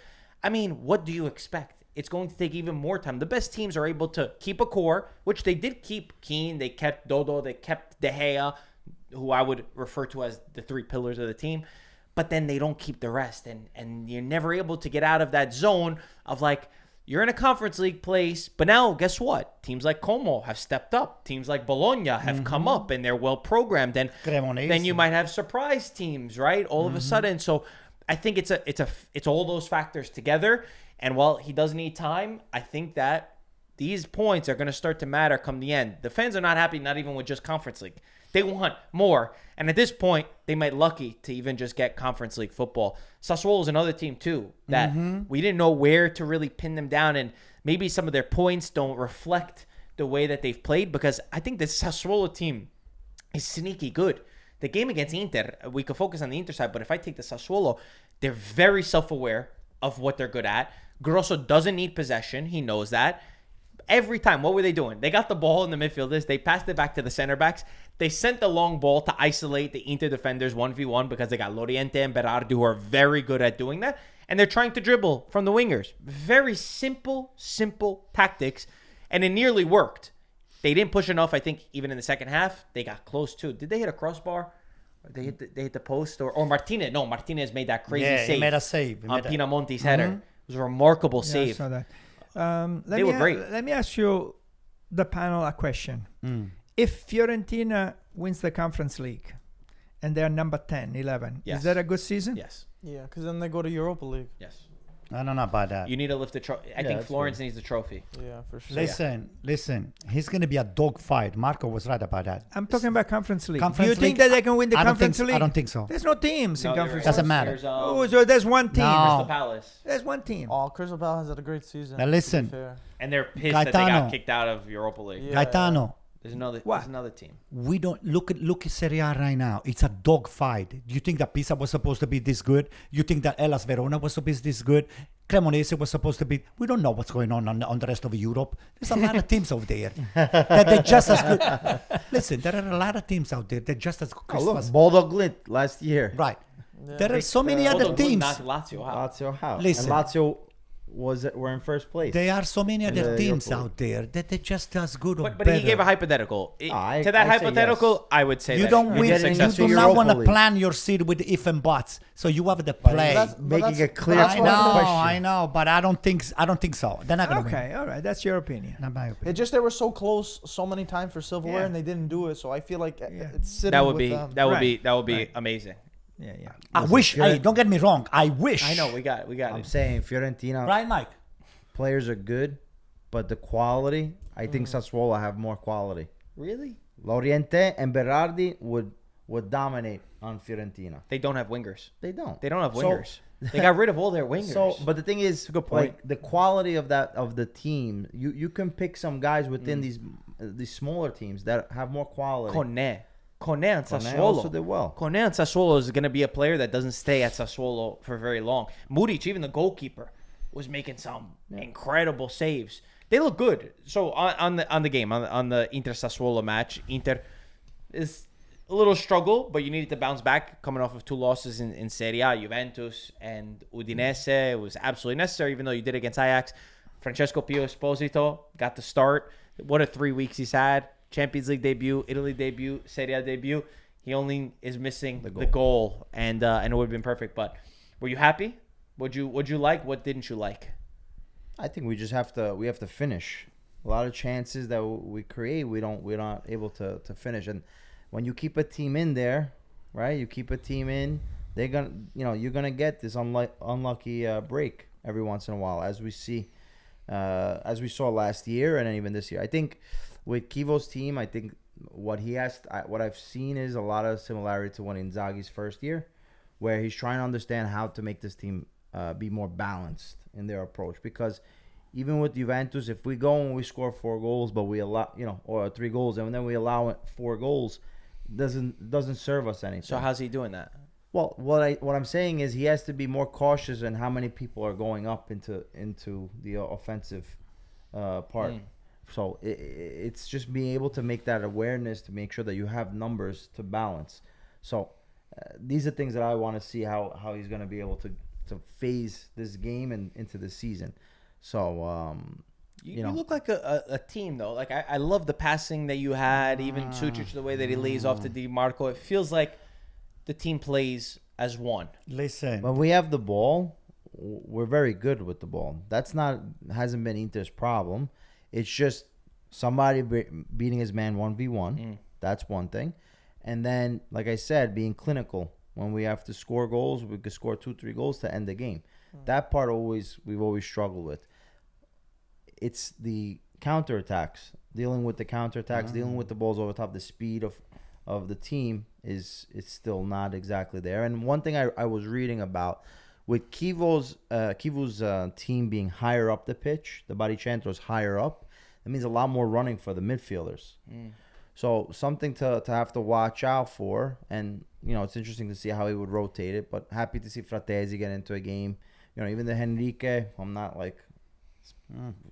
what do you expect? it's going to take even more time. The best teams are able to keep a core, which they did keep Keane. They kept Dodo. They kept De Gea, who I would refer to as the three pillars of the team. But then they don't keep the rest. And you're never able to get out of that zone of like, you're in a Conference League place, but now guess what? Teams like Como have stepped up. Teams like Bologna have come up, and they're well programmed. And then you might have surprise teams, right? All of a sudden. So I think it's all those factors together. And while he does need time, I think that these points are going to start to matter come the end. The fans are not happy, not even with just Conference League. They want more. And at this point, they might lucky to even just get Conference League football. Sassuolo is another team, too, that we didn't know where to really pin them down. And maybe some of their points don't reflect the way that they've played, because I think this Sassuolo team is sneaky good. The game against Inter, we could focus on the Inter side, but if I take the Sassuolo, they're very self-aware of what they're good at. Grosso doesn't need possession. He knows that. Every time, what were they doing? They got the ball in the midfielders. They passed it back to the center backs. They sent the long ball to isolate the Inter defenders 1v1 because they got Loriente and Berardi, who are very good at doing that. And they're trying to dribble from the wingers. Very simple tactics. And it nearly worked. They didn't push enough, I think, even in the second half. They got close, too. Did they hit a crossbar? Or they hit the post? Or Martinez? No, Martinez made that crazy save. He made a save. On Pinamonti's header. It was a remarkable save. I saw that. They were great. Let me ask you, the panel, a question. If Fiorentina wins the Conference League and they're number 10, 11, Yes. is that a good season? Yes. Yeah, because then they go to Europa League. Yes. I don't know about that. You need to lift the trophy. I think that's Florence needs the trophy. Yeah, for sure. Listen. He's going to be a dog fight. Marco was right about that. I'm talking about Conference League. Conference Do you think League, that they can win the Conference League? I don't think so. There's no teams in No, Conference you're League. Doesn't matter. There's, Oh, so there's one team. No. Crystal Palace. There's one team. Oh, Crystal Palace had a great season. Now to be listen. fair. And they're pissed that they Gaetano. got kicked out of Europa League. Yeah. Gaetano, There's another team. we don't look at Serie A right now. It's a dog fight. Do you think that Pisa was supposed to be this good? You think that Hellas Verona was supposed to be this good? Cremonese was supposed to be. We don't know what's going on the rest of Europe. There's a lot of teams out there that they're just as good. Listen, there are a lot of teams out there that are just as good. Oh, look, Bulldog Glint last year. Right. Yeah. There are so many Although other teams. Not Lazio. How? Lazio how? Listen. And Lazio were in first place. There are so many other the teams Europa out there that they're just as good or But better. he gave a hypothetical. To that I'd say hypothetical, yes. I would say You that don't he win. was getting You successful. do into not Europa want to League. plan your seed with if and buts. So you have the play. that's- but Making that's- it clear. but that's what- I know, but I don't think so. They're not going to win. Okay, all right. That's your opinion. Not my opinion. It just they were so close so many times for silverware Yeah. and they didn't do it. So I feel like Yeah. it's sitting That would with be them. that would be Right. amazing. Yeah, yeah. I wish. Hey, don't get me wrong. I wish. I know we got I'm it. saying Fiorentina Right, Mike? players are good, but the quality, I think Sassuolo have more quality. Really? Loriente and Berardi would dominate on Fiorentina. They don't have wingers. They don't. They don't have So- wingers. They got rid of all their wingers. So, but the thing is, a good point. like the quality of the team, you can pick some guys within these smaller teams that have more quality. Conte and Conte Sassuolo. also did well. Conte and Sassuolo is going to be a player that doesn't stay at Sassuolo for very long. Muric, even the goalkeeper, was making some incredible saves. They look good. So on the game, on the Inter Sassuolo match, Inter is a little struggle, but you needed to bounce back coming off of two losses in Serie A, Juventus and Udinese. It was absolutely necessary, even though you did against Ajax. Francesco Pio Esposito got the start. What a 3 weeks he's had. Champions League debut, Italy debut, Serie A debut. He only is missing the goal, and it would have been perfect. But were you happy? What'd you like? What didn't you like? I think we just have to finish. A lot of chances that we create, we're not able to finish. And when you keep a team in there, right? You keep a team in, you're gonna get this unlucky break every once in a while, as we saw last year and then even this year. I think with Kivo's team, I think what I've seen is a lot of similarity to when Inzaghi's first year, where he's trying to understand how to make this team be more balanced in their approach. Because even with Juventus, if we go and we score 4 goals, but we allow, or 3 goals, and then we allow 4 goals, doesn't serve us anything. So how's he doing that? Well, what I'm saying is he has to be more cautious in how many people are going up into the offensive part. So it's just being able to make that awareness to make sure that you have numbers to balance. So these are things that I want to see how he's going to be able to phase this game and into the season. So, You look like a team, though. Like, I love the passing that you had, even Sucic, the way that he lays off to Di Marco. It feels like the team plays as one. Listen. when we have the ball, we're very good with the ball. Hasn't been Inter's problem. It's just somebody beating his man 1v1. That's one thing. And then, like I said, being clinical. When we have to score goals, we could score 2-3 goals to end the game. That part we've always struggled with. It's the counterattacks, dealing with the counterattacks, dealing with the balls over top. The speed of the team is still not exactly there. And one thing I was reading about, with Kivo's team being higher up the pitch, the Baricentros higher up, that means a lot more running for the midfielders. So something to have to watch out for. And, it's interesting to see how he would rotate it. But happy to see Fratesi get into a game. Even the Henrique, I'm not like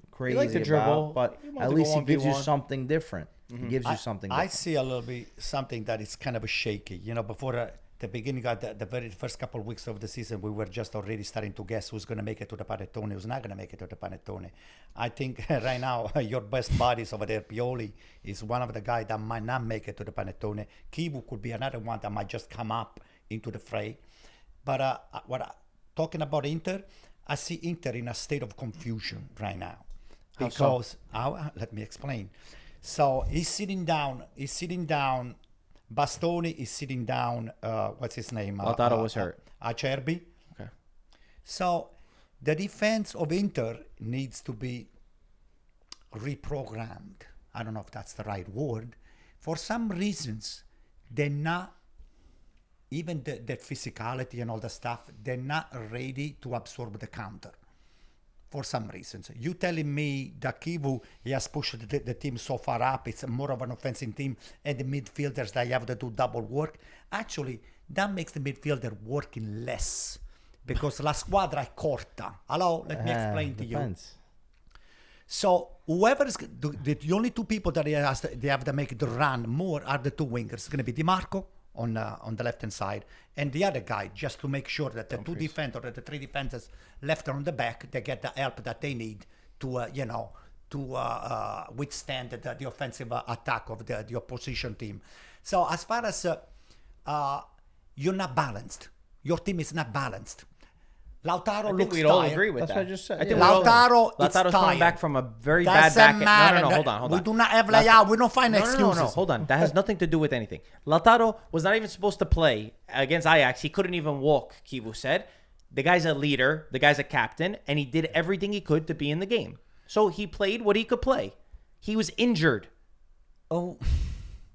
crazy like to dribble, but he wants at to least go he gives you 1v1. something different. He gives you something I different. see a little bit something that is kind of shaky. Before the beginning of the very first couple of weeks of the season, we were just already starting to guess who's going to make it to the Panettone, who's not going to make it to the Panettone. I think right now your best buddies over there, Pioli, is one of the guys that might not make it to the Panettone. Kivu could be another one that might just come up into the fray. But talking about Inter, I see Inter in a state of confusion right now. Because, let me explain. So he's sitting down. Bastoni is sitting down. What's his name? Lautaro was hurt. Acerbi. Okay. So the defense of Inter needs to be reprogrammed. I don't know if that's the right word. For some reasons, they're not, even the physicality and all the stuff, they're not ready to absorb the counter. For some reasons. You telling me that Kivu, he has pushed the team so far up, it's more of an offensive team, and the midfielders, they have to do double work. Actually, that makes the midfielder working less. Because la squadra è corta. Hello, let me explain to you. So whoever is the only two people that they have to make the run more are the two wingers. It's going to be Di Marco on the left hand side, and the other guy, just to make sure that the two defenders or the three defenders left on the back, they get the help that they need to withstand the offensive attack of the opposition team. So as far as you're not balanced, your team is not balanced. Lautaro looks tired. We'd all agree with That's that. what I just said. I think Lautaro's Lautaro's coming back from a very Doesn't bad back. matter. No, hold on. We do not have layout. We don't find excuses. No, hold on. That has nothing to do with anything. Lautaro was not even supposed to play against Ajax. He couldn't even walk, Kivu said. The guy's a leader. The guy's a captain. And he did everything he could to be in the game. So he played what he could play. He was injured. Oh,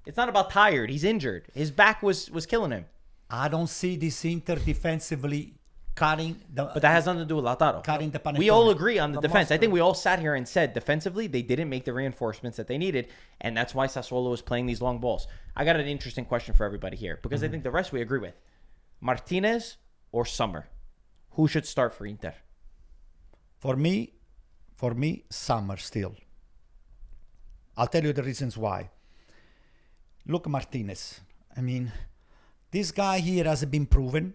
It's not about tired. He's injured. His back was killing him. I don't see this Inter defensively cutting the. But that has nothing to do with Lautaro. Cutting the Panettone. We all agree on the defense. I mustard. think we all sat here and said defensively they didn't make the reinforcements that they needed, and that's why Sassuolo was playing these long balls. I got an interesting question for everybody here because I think the rest we agree with. Martinez or Sommer? Who should start for Inter? For me, Summer still. I'll tell you the reasons why. Look, Martinez. I mean, this guy here hasn't been proven.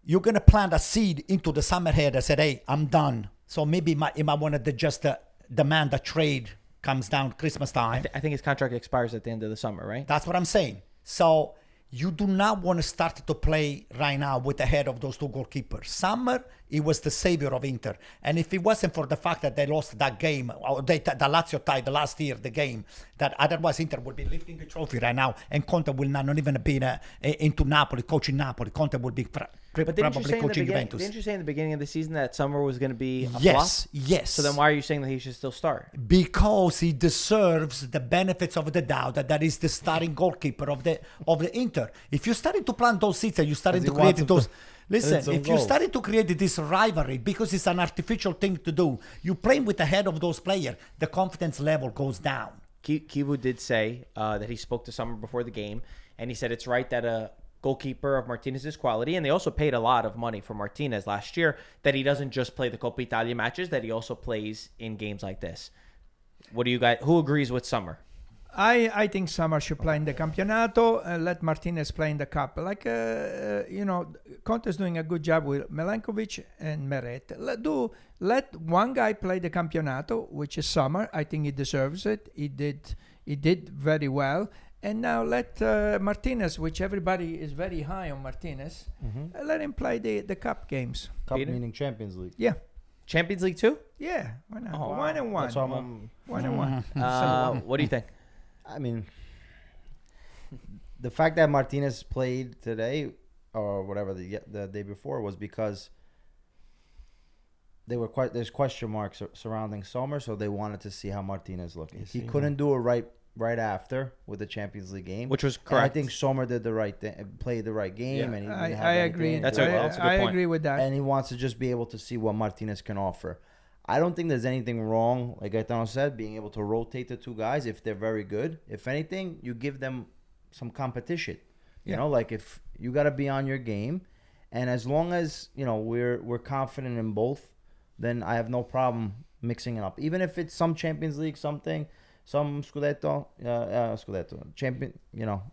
You're going to plant a seed into the summer head and say, hey, I'm done. So maybe you might want to just demand a trade comes down Christmas time. I think his contract expires at the end of the summer, right? That's what I'm saying. So you do not want to start to play right now with the head of those two goalkeepers. Summer, he was the savior of Inter. And if it wasn't for the fact that they lost that game, or the Lazio tied the last year, the game, that otherwise Inter would be lifting the trophy right now, and Conte will not even be into Napoli, coaching Napoli. Conte would be probably coaching Juventus. Didn't you say in the beginning of the season that Sommer was going to be a flop? Yes. So then why are you saying that he should still start? Because he deserves the benefits of the doubt that is the starting goalkeeper of the Inter. If you're starting to plant those seeds and you're starting to create those... Listen, if you're starting to create this rivalry, because it's an artificial thing to do, you play with the head of those players, the confidence level goes down. Kivu did say that he spoke to Sommer before the game, and he said it's right that a goalkeeper of Martinez's quality, and they also paid a lot of money for Martinez last year, that he doesn't just play the Coppa Italia matches, that he also plays in games like this. What do you guys? Who agrees with Sommer? I think Summer should play in the Campionato and let Martinez play in the Cup. Like, Conte is doing a good job with Milankovic and Meret. Let one guy play the Campionato, which is Summer. I think he deserves it. He did very well. And now let Martinez, which everybody is very high on Martinez, let him play the Cup games. Cup Peter? meaning Champions League. Yeah. Champions League too? Yeah. Why not? Oh, 1 and 1. That's why I'm 1 and 1. What do you think? I mean, the fact that Martinez played today or whatever the day before was because there's question marks surrounding Sommer, so they wanted to see how Martinez looked. He couldn't do it right after with the Champions League game, Which was And correct. I think Sommer did the right thing, played the right game, Yeah. and he I didn't have agree. anything. That's a good I point. agree with that. And he wants to just be able to see what Martinez can offer. I don't think there's anything wrong, like Gaetano said, being able to rotate the two guys if they're very good. If anything, you give them some competition. You know, like if you got to be on your game, and as long as we're confident in both, then I have no problem mixing it up. Even if it's some Champions League, some Scudetto, champion,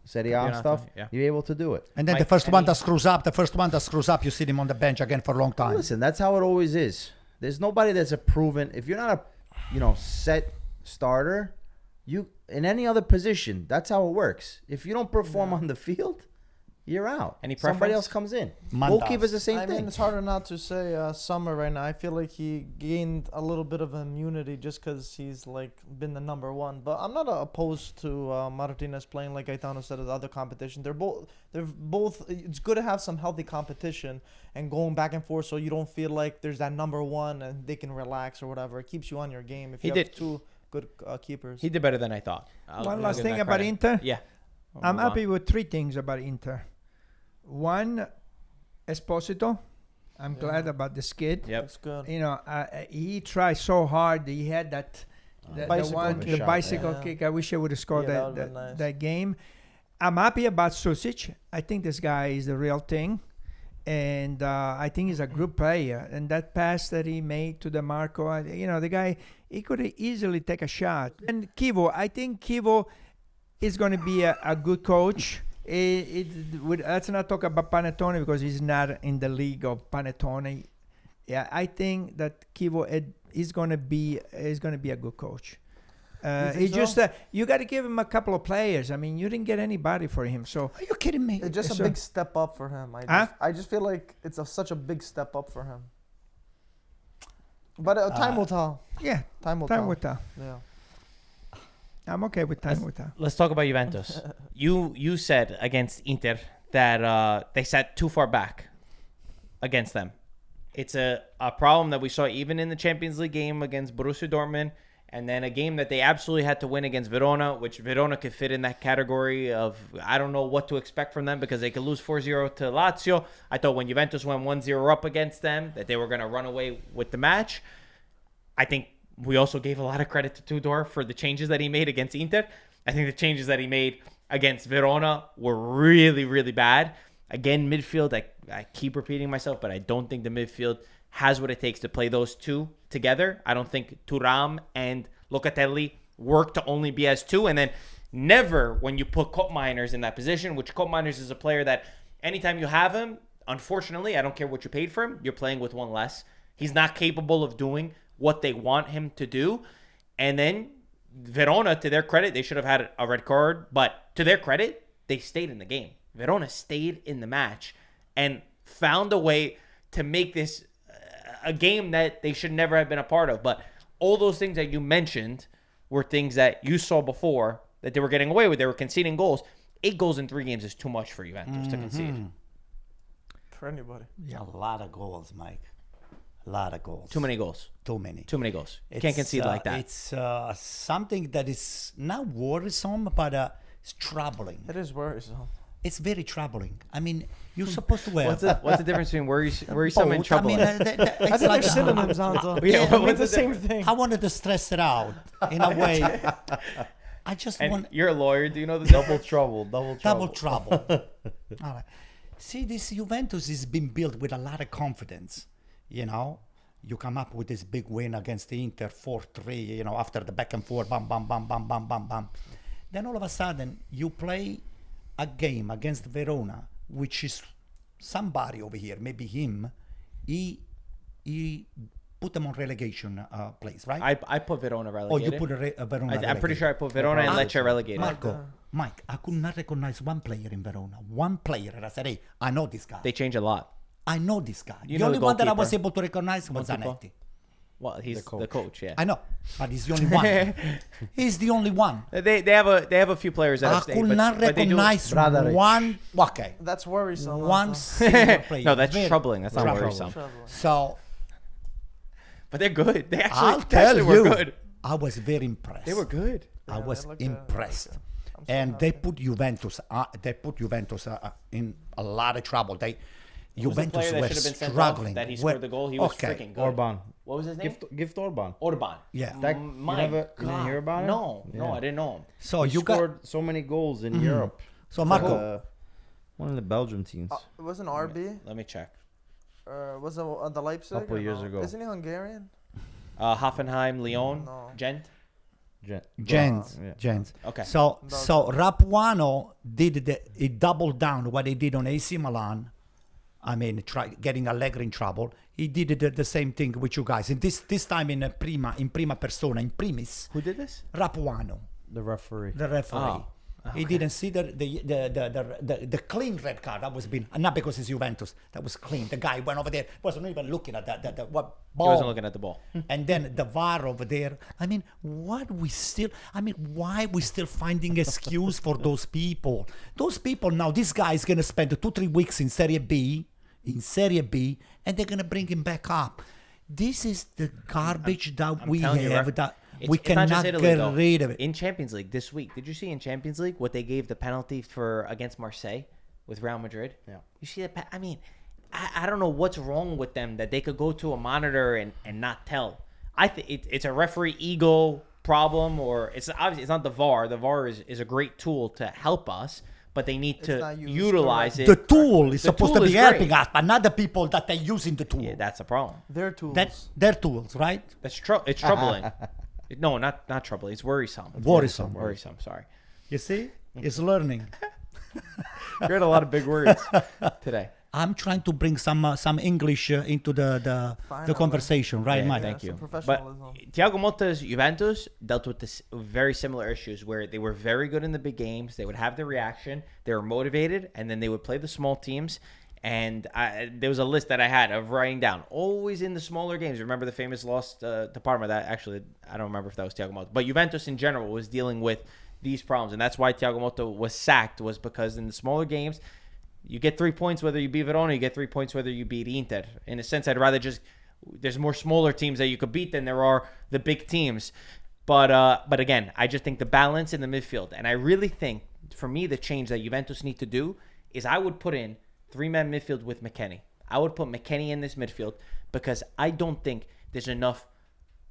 Serie A Campionato, stuff, yeah. you're able to do it. And then Mike, the first one any- that screws up, you sit him on the bench again for a long time. Listen, that's how it always is. There's nobody that's a proven. If you're not a, set starter, you in any other position, that's how it works. If you don't perform on the field, you're out. Any Somebody preference? else comes in. Mandas. Goalkeeper's the same I thing. mean, it's harder not to say Summer right now. I feel like he gained a little bit of immunity just because he's been the number one. But I'm not opposed to Martinez playing like Gaetano said at the other competition. They're both. It's good to have some healthy competition and going back and forth, so you don't feel like there's that number one and they can relax or whatever. It keeps you on your game if He you did. have two good keepers. He did better than I thought. One last thing about Inter. Yeah. I'm Move on. happy with 3 things about Inter. One, Esposito. I'm glad about this kid. Yep. Looks good. He tried so hard. He had that the Bicycle bicycle kick. kick. I wish I would have scored Yeah, that that would've been nice. that game. I'm happy about Susic. I think this guy is the real thing. And I think he's a good player. And that pass that he made to DeMarco, the guy, he could easily take a shot. And Kivo, I think Kivo is going to be a good coach. Let's not talk about Panettone because he's not in the league of Panettone. Yeah, I think that Kivo is going to be a good coach. think so? You got to give him a couple of players. I mean, you didn't get anybody for him, so Are you kidding me? It's just Yes, a sir. big step up for him. Huh? I just feel like it's such a big step up for him. But time will tell. yeah, Time will time tell. will tell. Yeah. I'm okay with time will tell. Let's talk about Juventus. You said against Inter that they sat too far back against them. It's a problem that we saw even in the Champions League game against Borussia Dortmund, and then a game that they absolutely had to win against Verona, which Verona could fit in that category of I don't know what to expect from them because they could lose 4-0 to Lazio. I thought when Juventus went 1-0 up against them that they were going to run away with the match. I think we also gave a lot of credit to Tudor for the changes that he made against Inter. I think the changes that he made against Verona were really, really bad. Again, midfield, I keep repeating myself, but I don't think the midfield has what it takes to play those two together. I don't think Thuram and Locatelli work to only be as two. And then never when you put Koopmeiners in that position, which Koopmeiners is a player that anytime you have him, unfortunately, I don't care what you paid for him, you're playing with one less. He's not capable of doing what they want him to do. And then Verona, to their credit, they should have had a red card, but to their credit, they stayed in the game. Verona stayed in the match and found a way to make this a game that they should never have been a part of. But all those things that you mentioned were things that you saw before that they were getting away with. They were conceding goals. 8 goals in 3 games is too much for Juventus to concede. For anybody. A lot of goals, Mike. A lot of goals. Too many goals. Too many. Too many goals. You can't concede like that. It's something that is not worrisome, but it's troubling. It is worrisome. It's very troubling. I mean, you're supposed to wear. What's the difference between worrisome and both. I troubling? mean, I it's think like they're synonyms, Anto. Yeah, It means what's the the same thing. I wanted to stress it out in a way. I just And want you're a lawyer. Do you know the Double trouble. double trouble. All right. See, this Juventus has been built with a lot of confidence. You come up with this big win against the Inter 4-3, after the back and forth, bam, bam, bam, bam, bam, bam, bam. Then all of a sudden, you play a game against Verona, which is somebody over here, maybe him. He put them on relegation place, right? I put Verona Oh, relegated. you put a Verona. I'm pretty sure I put Verona and Lecce relegated. Mike, I could not recognize one player in Verona. One player. And I said, hey, I know this guy. They change a lot. I know this guy. You The know only the one that I goalkeeper. was able to recognize was Goalkeeper. Zanetti. Well, he's the coach, yeah. I know, but he's the only one. He's the only one. They have a few players that I have stayed, could but, not but they do. recognize Bradaric. one. Okay, That's worrisome. one Anto. single player. No, that's Very troubling. That's not troubling. worrisome. Troubling. So But they're good. They I'll actually tell were you, good. I was very impressed. They were good. I Yeah, was they look impressed. good. I'm so And they happy. put Juventus. In a lot of trouble. Who was the Juventus player that were should have been sent struggling. off that he Were- scored the goal? He was okay. freaking good. Orban. What was his name? Gift Orban. Orban. Yeah. That, My you didn't God. hear about it? No, Yeah. I didn't know him. So He you got. scored so many goals in Europe. So For, Marco, one of the Belgium teams. It wasn't RB. Let me check. Was it the Leipzig? Couple or years no? ago. Isn't he Hungarian? Hoffenheim, Lyon, No. Gent. Jens. Yeah. Jens. Okay. So Rapuano he doubled down what he did on AC Milan. I mean, getting Allegri in trouble. He did the same thing with you guys. And this time in prima persona, in primis. Who did this? Rapuano, The referee. the referee. Oh, He didn't see the clean red card that was been, not because it's Juventus, that was clean. The guy went over there, wasn't even looking at that what He ball. wasn't looking at the ball. And then the VAR over there. I mean, why we still finding excuse for those people? Those people now, this guy is going to spend 2-3 weeks in Serie B, and they're going to bring him back up. This is the garbage that I'm we telling you, have Ref, that it's we not just cannot Italy, get though. rid of it. In Champions League this week, did you see in Champions League what they gave the penalty for against Marseille with Real Madrid? Yeah. You see that? I mean, I don't know what's wrong with them that they could go to a monitor and not tell. I think it's a referee ego problem, or it's obviously it's not the VAR. The VAR is a great tool to help us, but they need It's to not used utilize it. The tool is The supposed tool to is be helping great. us, but not the people that are using the tool. Yeah, that's a problem. Their tools. That's their tools, right? It's troubling. No, not troubling. It's worrisome. Worrisome. Worrisome. Sorry. You see, it's learning. You heard a lot of big words today. I'm trying to bring some English into the Finally. conversation, right, Yeah, Mike? thank some you. professionalism. But Thiago Motta's Juventus dealt with this very similar issues where they were very good in the big games. They would have the reaction. They were motivated, and then they would play the small teams. And there was a list that I had of writing down. Always in the smaller games. Remember the famous loss to Parma? That actually, I don't remember if that was Thiago Motta. But Juventus in general was dealing with these problems. And that's why Thiago Motta was sacked, was because in the smaller games, you get 3 points whether you beat Verona, you get 3 points whether you beat Inter. In a sense, I'd rather just... There's more smaller teams that you could beat than there are the big teams. But again, I just think the balance in the midfield. And I really think, for me, the change that Juventus need to do is I would put in 3-man midfield with McKennie. I would put McKennie in this midfield because I don't think there's enough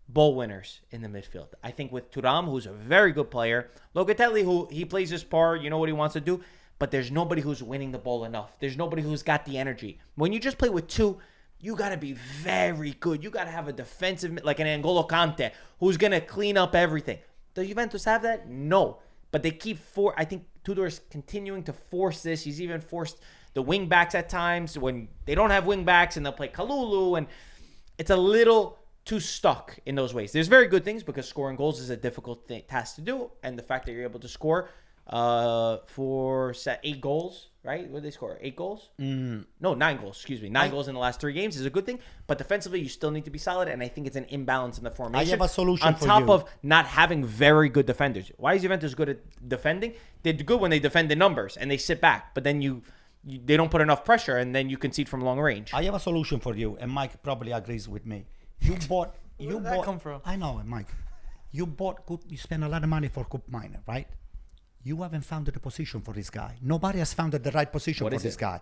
ball winners in the midfield. I think with Thuram, who's a very good player, Locatelli, who he plays his part, you know what he wants to do, but there's nobody who's winning the ball enough. There's nobody who's got the energy. When you just play with two, you got to be very good. You got to have a defensive, like an N'Golo Kante, who's going to clean up everything. Does Juventus have that? No. But they keep I think Tudor's continuing to force this. He's even forced the wing backs at times when they don't have wing backs and they'll play Kalulu, and it's a little too stuck in those ways. There's very good things because scoring goals is a difficult task to do, and the fact that you're able to score for 8 goals, right? What did they score? 8 goals? No, 9 goals. Excuse me, 9 goals in the last 3 games is a good thing, but defensively you still need to be solid, and I think it's an imbalance in the formation. I have a solution on for top you. of not having very good defenders. Why is Juventus good at defending? They're good when they defend in numbers and they sit back, but then they don't put enough pressure, and then you concede from long range. I have a solution for you, and Mike probably agrees with me. Where did that come from? I know, Mike. You spend a lot of money for Cup Minor, right? You haven't found the position for this guy. Nobody has found the right position What for is this it? guy.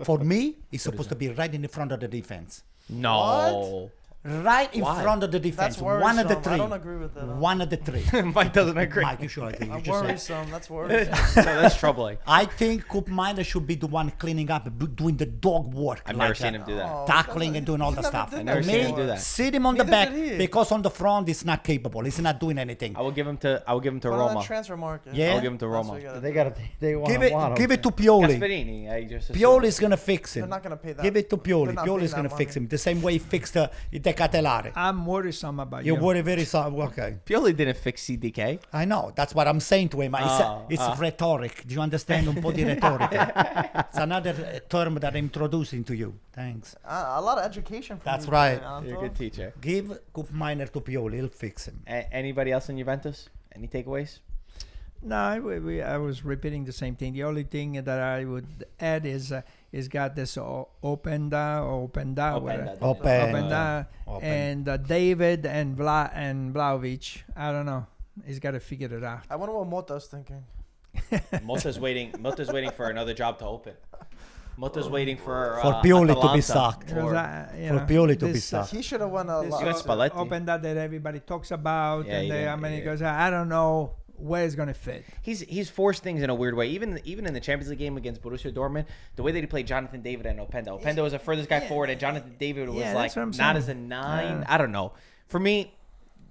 For me, he's supposed to be right in the front of the defense. No. right in Why? front of the defense. That's One of the worrisome. three. I don't agree with that. One of the three. Mike doesn't agree. Mike, you should agree. You I'm just said. worrisome. That's worrisome. No, that's troubling. I think Koopmeiners should be the one cleaning up, doing the dog work. I've never seen him do that. Oh, Tackling and doing all the He's stuff. never I've never did seen that him do that. Sit him on the Neither back did he. because on the front he's not capable. He's not doing anything. I will give him to Put him on Roma. that transfer market. Yeah. I'll give him to That's Roma. what you gotta They do. gotta. They want Give it to Pioli. Gasperini. I just assumed. Pioli's gonna fix him. They're not gonna pay that. Give it to They're Pioli. not Pioli's paying gonna that fix money. him the same way he fixed the Catellare. I'm worrisome about You you. worry very sorry. Okay, Pioli didn't fix CDK. I know. That's what I'm saying to him. Oh, It's rhetoric. Do you understand? Un po' di retorica. It's another term that I'm introducing to you. Thanks. A lot of education. From That's you right. today, Anto. You're a good teacher. Give Koopmeiner to Pioli. He'll fix him. Anybody else in Juventus? Any takeaways? No, I was repeating the same thing. The only thing that I would add is got this Openda, Open. and David and Vlahovic. I don't know. He's got to figure it out. I wonder what Mota's thinking. Mota's waiting for another job to open. Mota's waiting for Pioli to be Atalanta. sacked. Because For Pioli to be sacked. He should have won a This lot. You got Spalletti. Openda that everybody talks about, Yeah, and he I didn't- mean, he yeah. goes, I don't know where it's gonna fit. He's forced things in a weird way. Even in the Champions League game against Borussia Dortmund, the way that he played Jonathan David and Openda. Openda was the furthest guy forward, and Jonathan David was Yeah, like that's what I'm not saying. as a 9. I don't know. For me,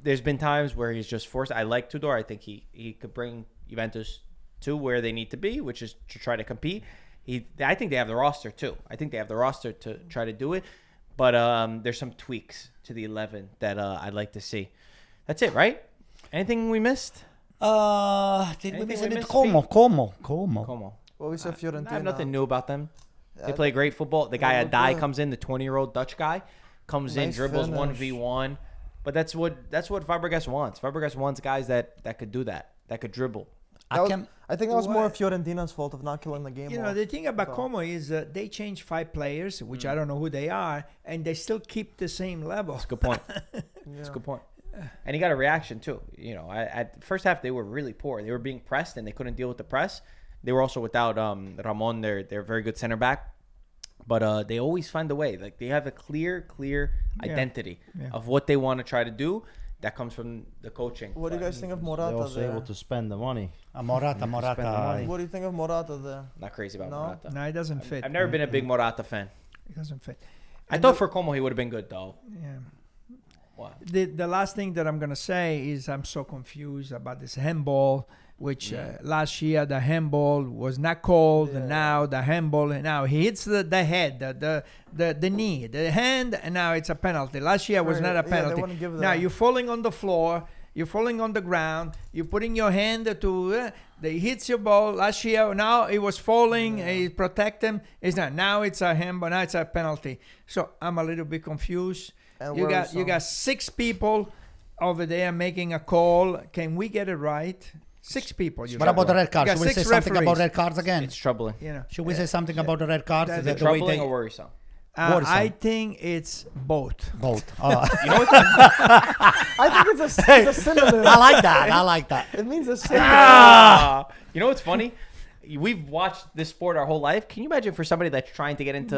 there's been times where he's just forced. I like Tudor. I think he could bring Juventus to where they need to be, which is to try to compete. I think they have the roster too. I think they have the roster to try to do it. But there's some tweaks to the 11 that I'd like to see. That's it, right? Anything we missed? Did we Anything miss we it? missed, Como. Como. Well, we said Fiorentina. I have nothing new about them. They Yeah, play great football. The guy they look Adai good. comes in, the 20-year-old Dutch guy, comes in, Nice dribbles finish. 1v1. But that's what Fabregas wants. Fabregas wants guys that could do that could dribble. I can. think that was more What? Fiorentina's fault of not killing the game. You know, off. the thing about So- Como is they changed 5 players, which I don't know who they are, and they still keep the same level. That's a good point. Yeah. That's a good point. And he got a reaction too. You know, at first half they were really poor. They were being pressed and they couldn't deal with the press. They were also without Ramon, their very good center back. But they always find a way. Like they have a clear identity of what they want to try to do. That comes from the coaching. What do you guys think of They're Morata also there? able to spend the money. Morata. What do you think of Morata there? Not crazy about No? Morata. No, it doesn't fit. I've never been a big Morata fan. It doesn't fit. I thought for Como he would have been good though. Yeah. What? The last thing that I'm gonna say is I'm so confused about this handball, which last year the handball was not called, and now the handball, and now he hits the head, the knee, the hand, and now it's a penalty. Last year was not a Yeah, they penalty. wouldn't give Now that. you're falling on the floor, you're falling on the ground, you're putting your hand to, they hits your ball. Last year, now it was falling, he protect him. It's not. Now it's a handball. Now it's a penalty. So I'm a little bit confused. And You worrisome. got 6 people over there making a call. Can we get it right? 6 people. What about the red cards? You got Should we say 6 something about referees. red cards again? It's troubling. You know, Should we say something about the red cards? That's The way Troubling they- or worrisome? Worrisome. I think it's both. Both. You know what? I think it's a synonym. I like that. It means a synonym. You know what's funny? We've watched this sport our whole life. Can you imagine for somebody that's trying to get into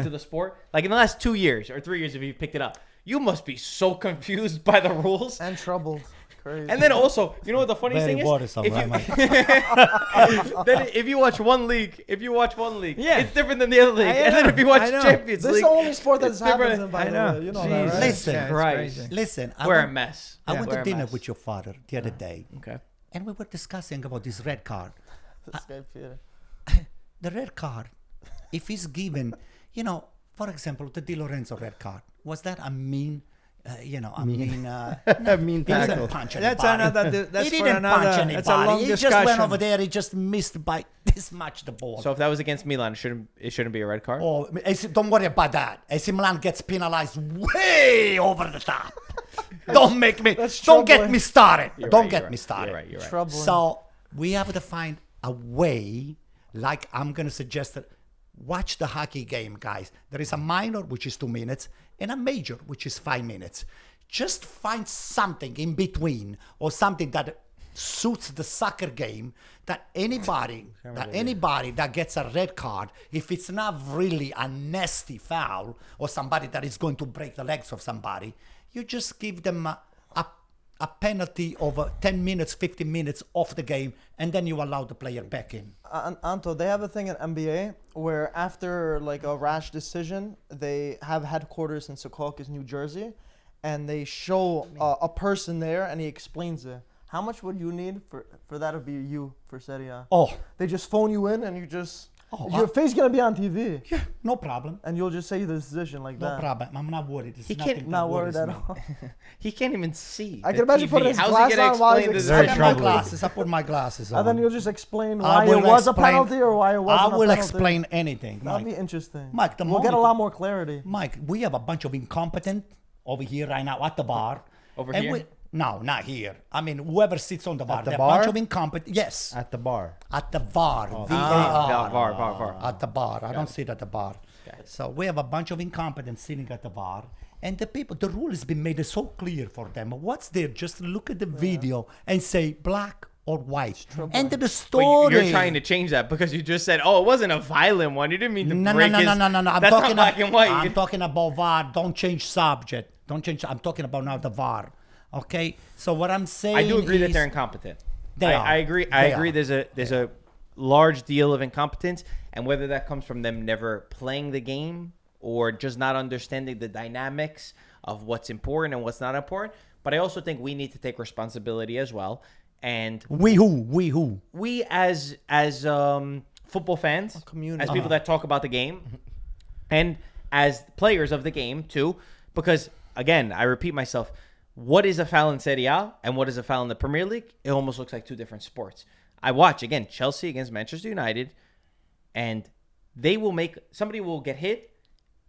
the sport? Like in the last 2 years or 3 years, if you picked it up, you must be so confused by the rules. And troubled. Crazy. And then also, you know what the funniest Very thing is? worrisome, If right, you, Mike? then if you watch one league, Yeah. it's different than the other league. I And then know, if you watch I know. Champions This is League, the only sport it's that's happens different. in, by I the know. way. You know Jeez. that, right? Listen, Yeah, it's Christ. crazy. Listen. we're a mess. I went We're to a dinner mess. with your father the other day, Okay. and we were discussing about this red card. This guy, Peter. The red card, if it's given, for example, the Di Lorenzo red card, was that a mean, mean he didn't tackle. punch That's anybody. another. That's He for didn't another. punch That's a long anybody. He discussion. just went over there. He just missed by this much the ball. So if that was against Milan, it shouldn't be a red card? Oh, don't worry about that. AC Milan gets penalized way over the top. Don't make me. That's Don't get troubling. me started. You're Don't right, get you're me right. started. You're right. You're right. Troubling. So we have to find a way. Like I'm gonna suggest that watch the hockey game, guys. There is a minor, which is 2 minutes, and a major, which is 5 minutes. Just find something in between, or something that suits the soccer game that anybody that gets a red card, if it's not really a nasty foul or somebody that is going to break the legs of somebody, you just give them a penalty of 10 minutes, 15 minutes off the game, and then you allow the player back in. Anto, they have a thing in NBA where after like a rash decision, they have headquarters in Secaucus, New Jersey, and they show a person there, and he explains it. How much would you need for that to be you for Serie A? Oh. They just phone you in, and you just... your face gonna be on TV. Yeah, no problem. And you'll just say the decision like that. No problem. I'm not worried. He can't not worried at all. He can't even see. I the can imagine TV. putting his How's glass he gonna on while he's explain this? I explaining. put my glasses. I put my glasses on. And then you'll just explain I why it will was a explain- penalty or why it wasn't I will a penalty. explain anything, That'd Mike. be interesting. Mike, we'll get a lot more clarity. Mike, we have a bunch of incompetent over here right now at the bar. Over And here? No, not here. I mean, whoever sits on the bar. the They're bar? a bunch of incompetent. Yes, At the bar. at the VAR. VAR. VAR. At the bar. I don't sit at the bar. Got it. So we have a bunch of incompetents sitting at the bar. And the rule has been made so clear for them. What's there? Just look at the video and say black or white. End of the But story. you're trying to change that because you just said, "Oh, it wasn't a violent one." You didn't mean to No. break his... I'm That's talking not black and white. I'm talking about VAR. Don't change subject. Don't change. I'm talking about now the VAR. Okay. So what I'm saying, I do agree that is- they're incompetent. They are. I agree. I agree. There's a large deal of incompetence, and whether that comes from them never playing the game or just not understanding the dynamics of what's important and what's not important. But I also think we need to take responsibility as well. And We who? we as football fans, community. as people that talk about the game, and as players of the game too, because again, I repeat myself, what is a foul in Serie A and what is a foul in the Premier League? It almost looks like two different sports. I watch again Chelsea against Manchester United, and somebody will get hit,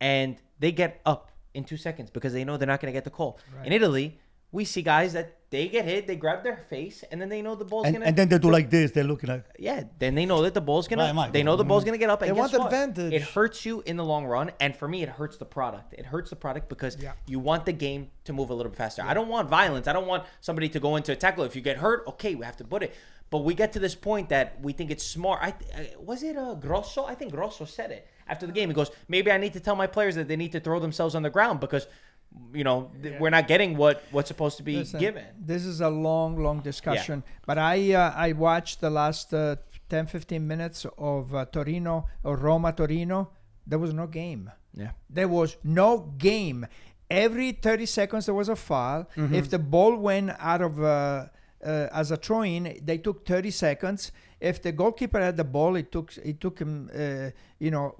and they get up in 2 seconds because they know they're not going to get the call. Right. In Italy, we see guys that they get hit, they grab their face, and then they know the ball's gonna. And then they do like this. They're looking like. Yeah, then they know that the ball's gonna. Right, they know the ball's gonna get up. And They guess want what? advantage. It hurts you in the long run, and for me, it hurts the product. It hurts the product because you want the game to move a little bit faster. I don't want violence. I don't want somebody to go into a tackle. If you get hurt, okay, we have to put it. But we get to this point that we think it's smart. Was it Grosso? I think Grosso said it after the game. He goes, maybe I need to tell my players that they need to throw themselves on the ground because. We're not getting what's supposed to be given. This is a long discussion. But I watched the last 10-15 minutes of Torino or Roma-Torino. There was no game. Yeah. There was no game. Every 30 seconds there was a foul. Mm-hmm. If the ball went out of as a throw-in, they took 30 seconds. If the goalkeeper had the ball, it took him,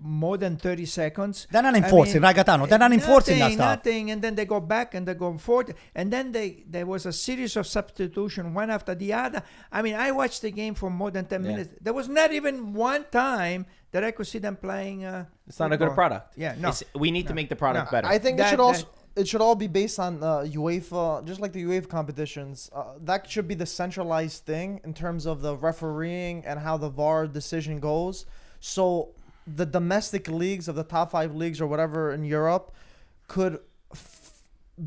more than 30 seconds. They're not enforcing, Ragatano. They're not enforcing that stuff. Nothing. And then they go back and they go forward. And then there was a series of substitution, one after the other. I mean, I watched the game for more than 10 minutes. There was not even one time that I could see them playing. It's not a good product. Yeah, no. We need to make the product better. I think it should all be based on UEFA, just like the UEFA competitions. That should be the centralized thing in terms of the refereeing and how the VAR decision goes. So the domestic leagues of the top 5 leagues or whatever in Europe could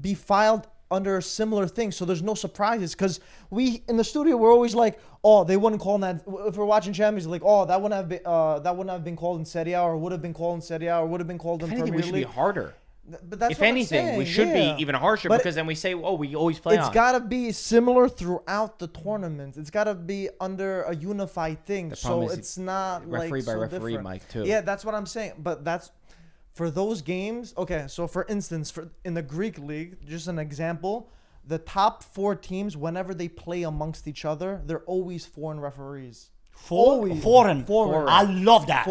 be filed under a similar thing, so there's no surprises. Because we in the studio we're always like, oh, they wouldn't call that. If we're watching Champions League, oh, that wouldn't have been called in Serie A, or would have been called in Serie A, or would have been called in I Premier think we should League. be harder. But that's if what I'm anything, saying, we should be even harsher But because then we say, oh, we always play It's on. got to be similar throughout the tournaments. It's got to be under a unified thing. So is it's not referee like by so referee, different. Mike, too. Yeah, that's what I'm saying. But that's for those games. Okay, so for instance, in the Greek league, just an example, the top 4 teams, whenever they play amongst each other, they're always foreign referees. Always. Foreign. I love that.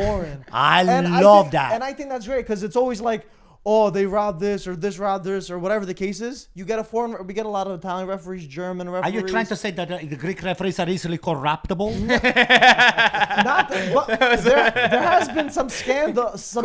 I love that. And I think that's great because it's always like, oh, they robbed this or whatever the case is. We get a lot of Italian referees, German Are referees. you trying to say that the Greek referees are easily corruptible? Not but there has been some scandals.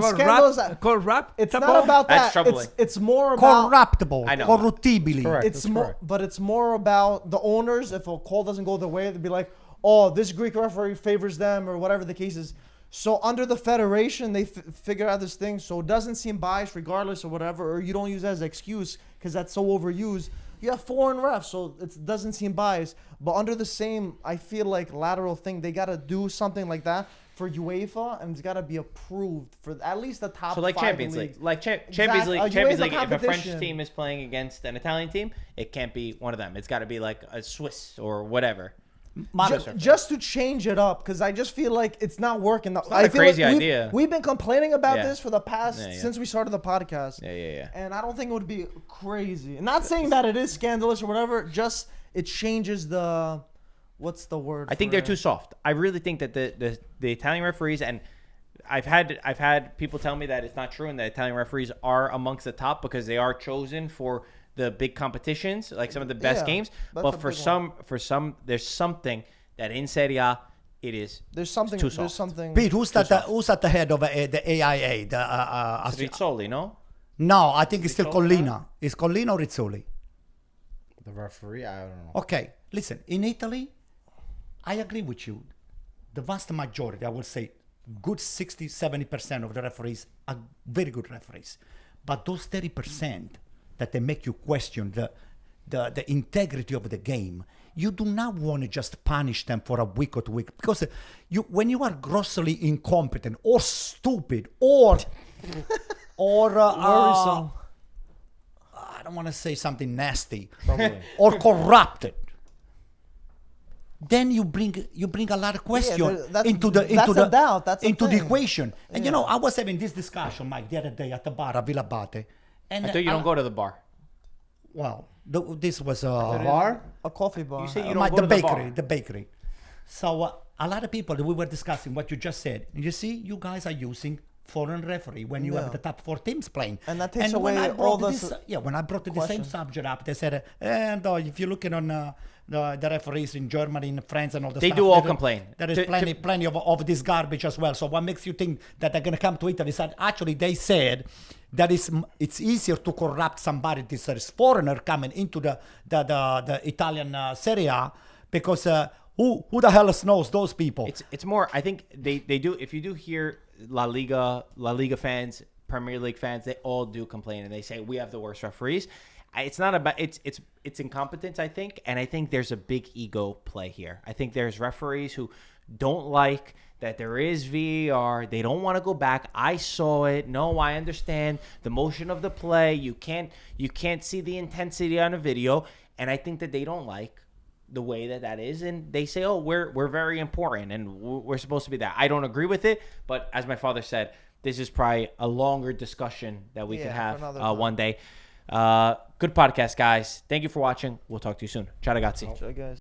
Corrupt. It's not about that. That's troubling. It's more about Corruptible. I know. Corruptibili. Correct. it's more, but it's more about the owners. If a call doesn't go their way, they'd be like, oh, this Greek referee favors them or whatever the case is. So under the federation, they figure out this thing so it doesn't seem biased regardless or whatever, or you don't use it as an excuse because that's so overused. You have foreign refs, so it doesn't seem biased. But under the same, I feel like lateral thing, they gotta do something like that for UEFA, and it's gotta be approved for at least the top. So like 5 Champions leagues. League, like Champions Exactly. League, A Champions UEFA League. If a French competition. team is playing against an Italian team, it can't be one of them. It's got to be like a Swiss or whatever. Just to change it up, because I just feel like it's not working. Not I a feel crazy like idea. We've been complaining about Yeah. this for the past since we started the podcast. Yeah. And I don't think it would be crazy. Not saying that it is scandalous or whatever. Just it changes the what's the word? I think they're too soft. I really think that the Italian referees, and I've had people tell me that it's not true and that Italian referees are amongst the top because they are chosen for the big competitions, like some of the best games. But for some, there's something that in Serie A it is. There's something. Too soft. There's something. Pete, who's at the head of the AIA? Rizzoli, no? No, I think it's still Rizzoli, Collina. Is Collina or Rizzoli? The referee, I don't know. Okay, listen. In Italy, I agree with you. The vast majority, I would say, good 60-70% of the referees are very good referees. But those 30% that they make you question the integrity of the game, you do not want to just punish them for a week or 2 weeks, because when you are grossly incompetent or stupid or Worrisome. I don't want to say something nasty, Probably. or corrupted, then you bring a lot of questions into the equation. And I was having this discussion, Mike, the other day at the bar at Villa Abate. And I thought you don't go to the bar. Well, this was A bar? A coffee bar. You say you don't go to the bakery. So a lot of people, we were discussing what you just said. You see, you guys are using foreign referee when you have the top 4 teams playing. And that takes when away I brought all this, the when I brought the same questions. subject up, they said, if you're looking on the referees in Germany, in France, and all the They stuff, do all complain. There is plenty of this garbage as well. So what makes you think that they're going to come to Italy? Said actually they said that it's easier to corrupt somebody, this foreigner coming into the Italian Serie A, because who the hell knows those people? It's more. I think they do. If you do hear La Liga fans, Premier League fans, they all do complain and they say we have the worst referees. It's not about it's incompetence, I think, and I think there's a big ego play here. I think there's referees who don't like that there is VAR. They don't want to go back. I saw it. No, I understand the motion of the play. You can't see the intensity on a video, and I think that they don't like the way that is, and they say, oh, we're very important and we're supposed to be that. I don't agree with it, but as my father said, this is probably a longer discussion that we could have one day. Good podcast, guys. Thank you for watching. We'll talk to you soon. Ciao ragazzi. Ciao, guys.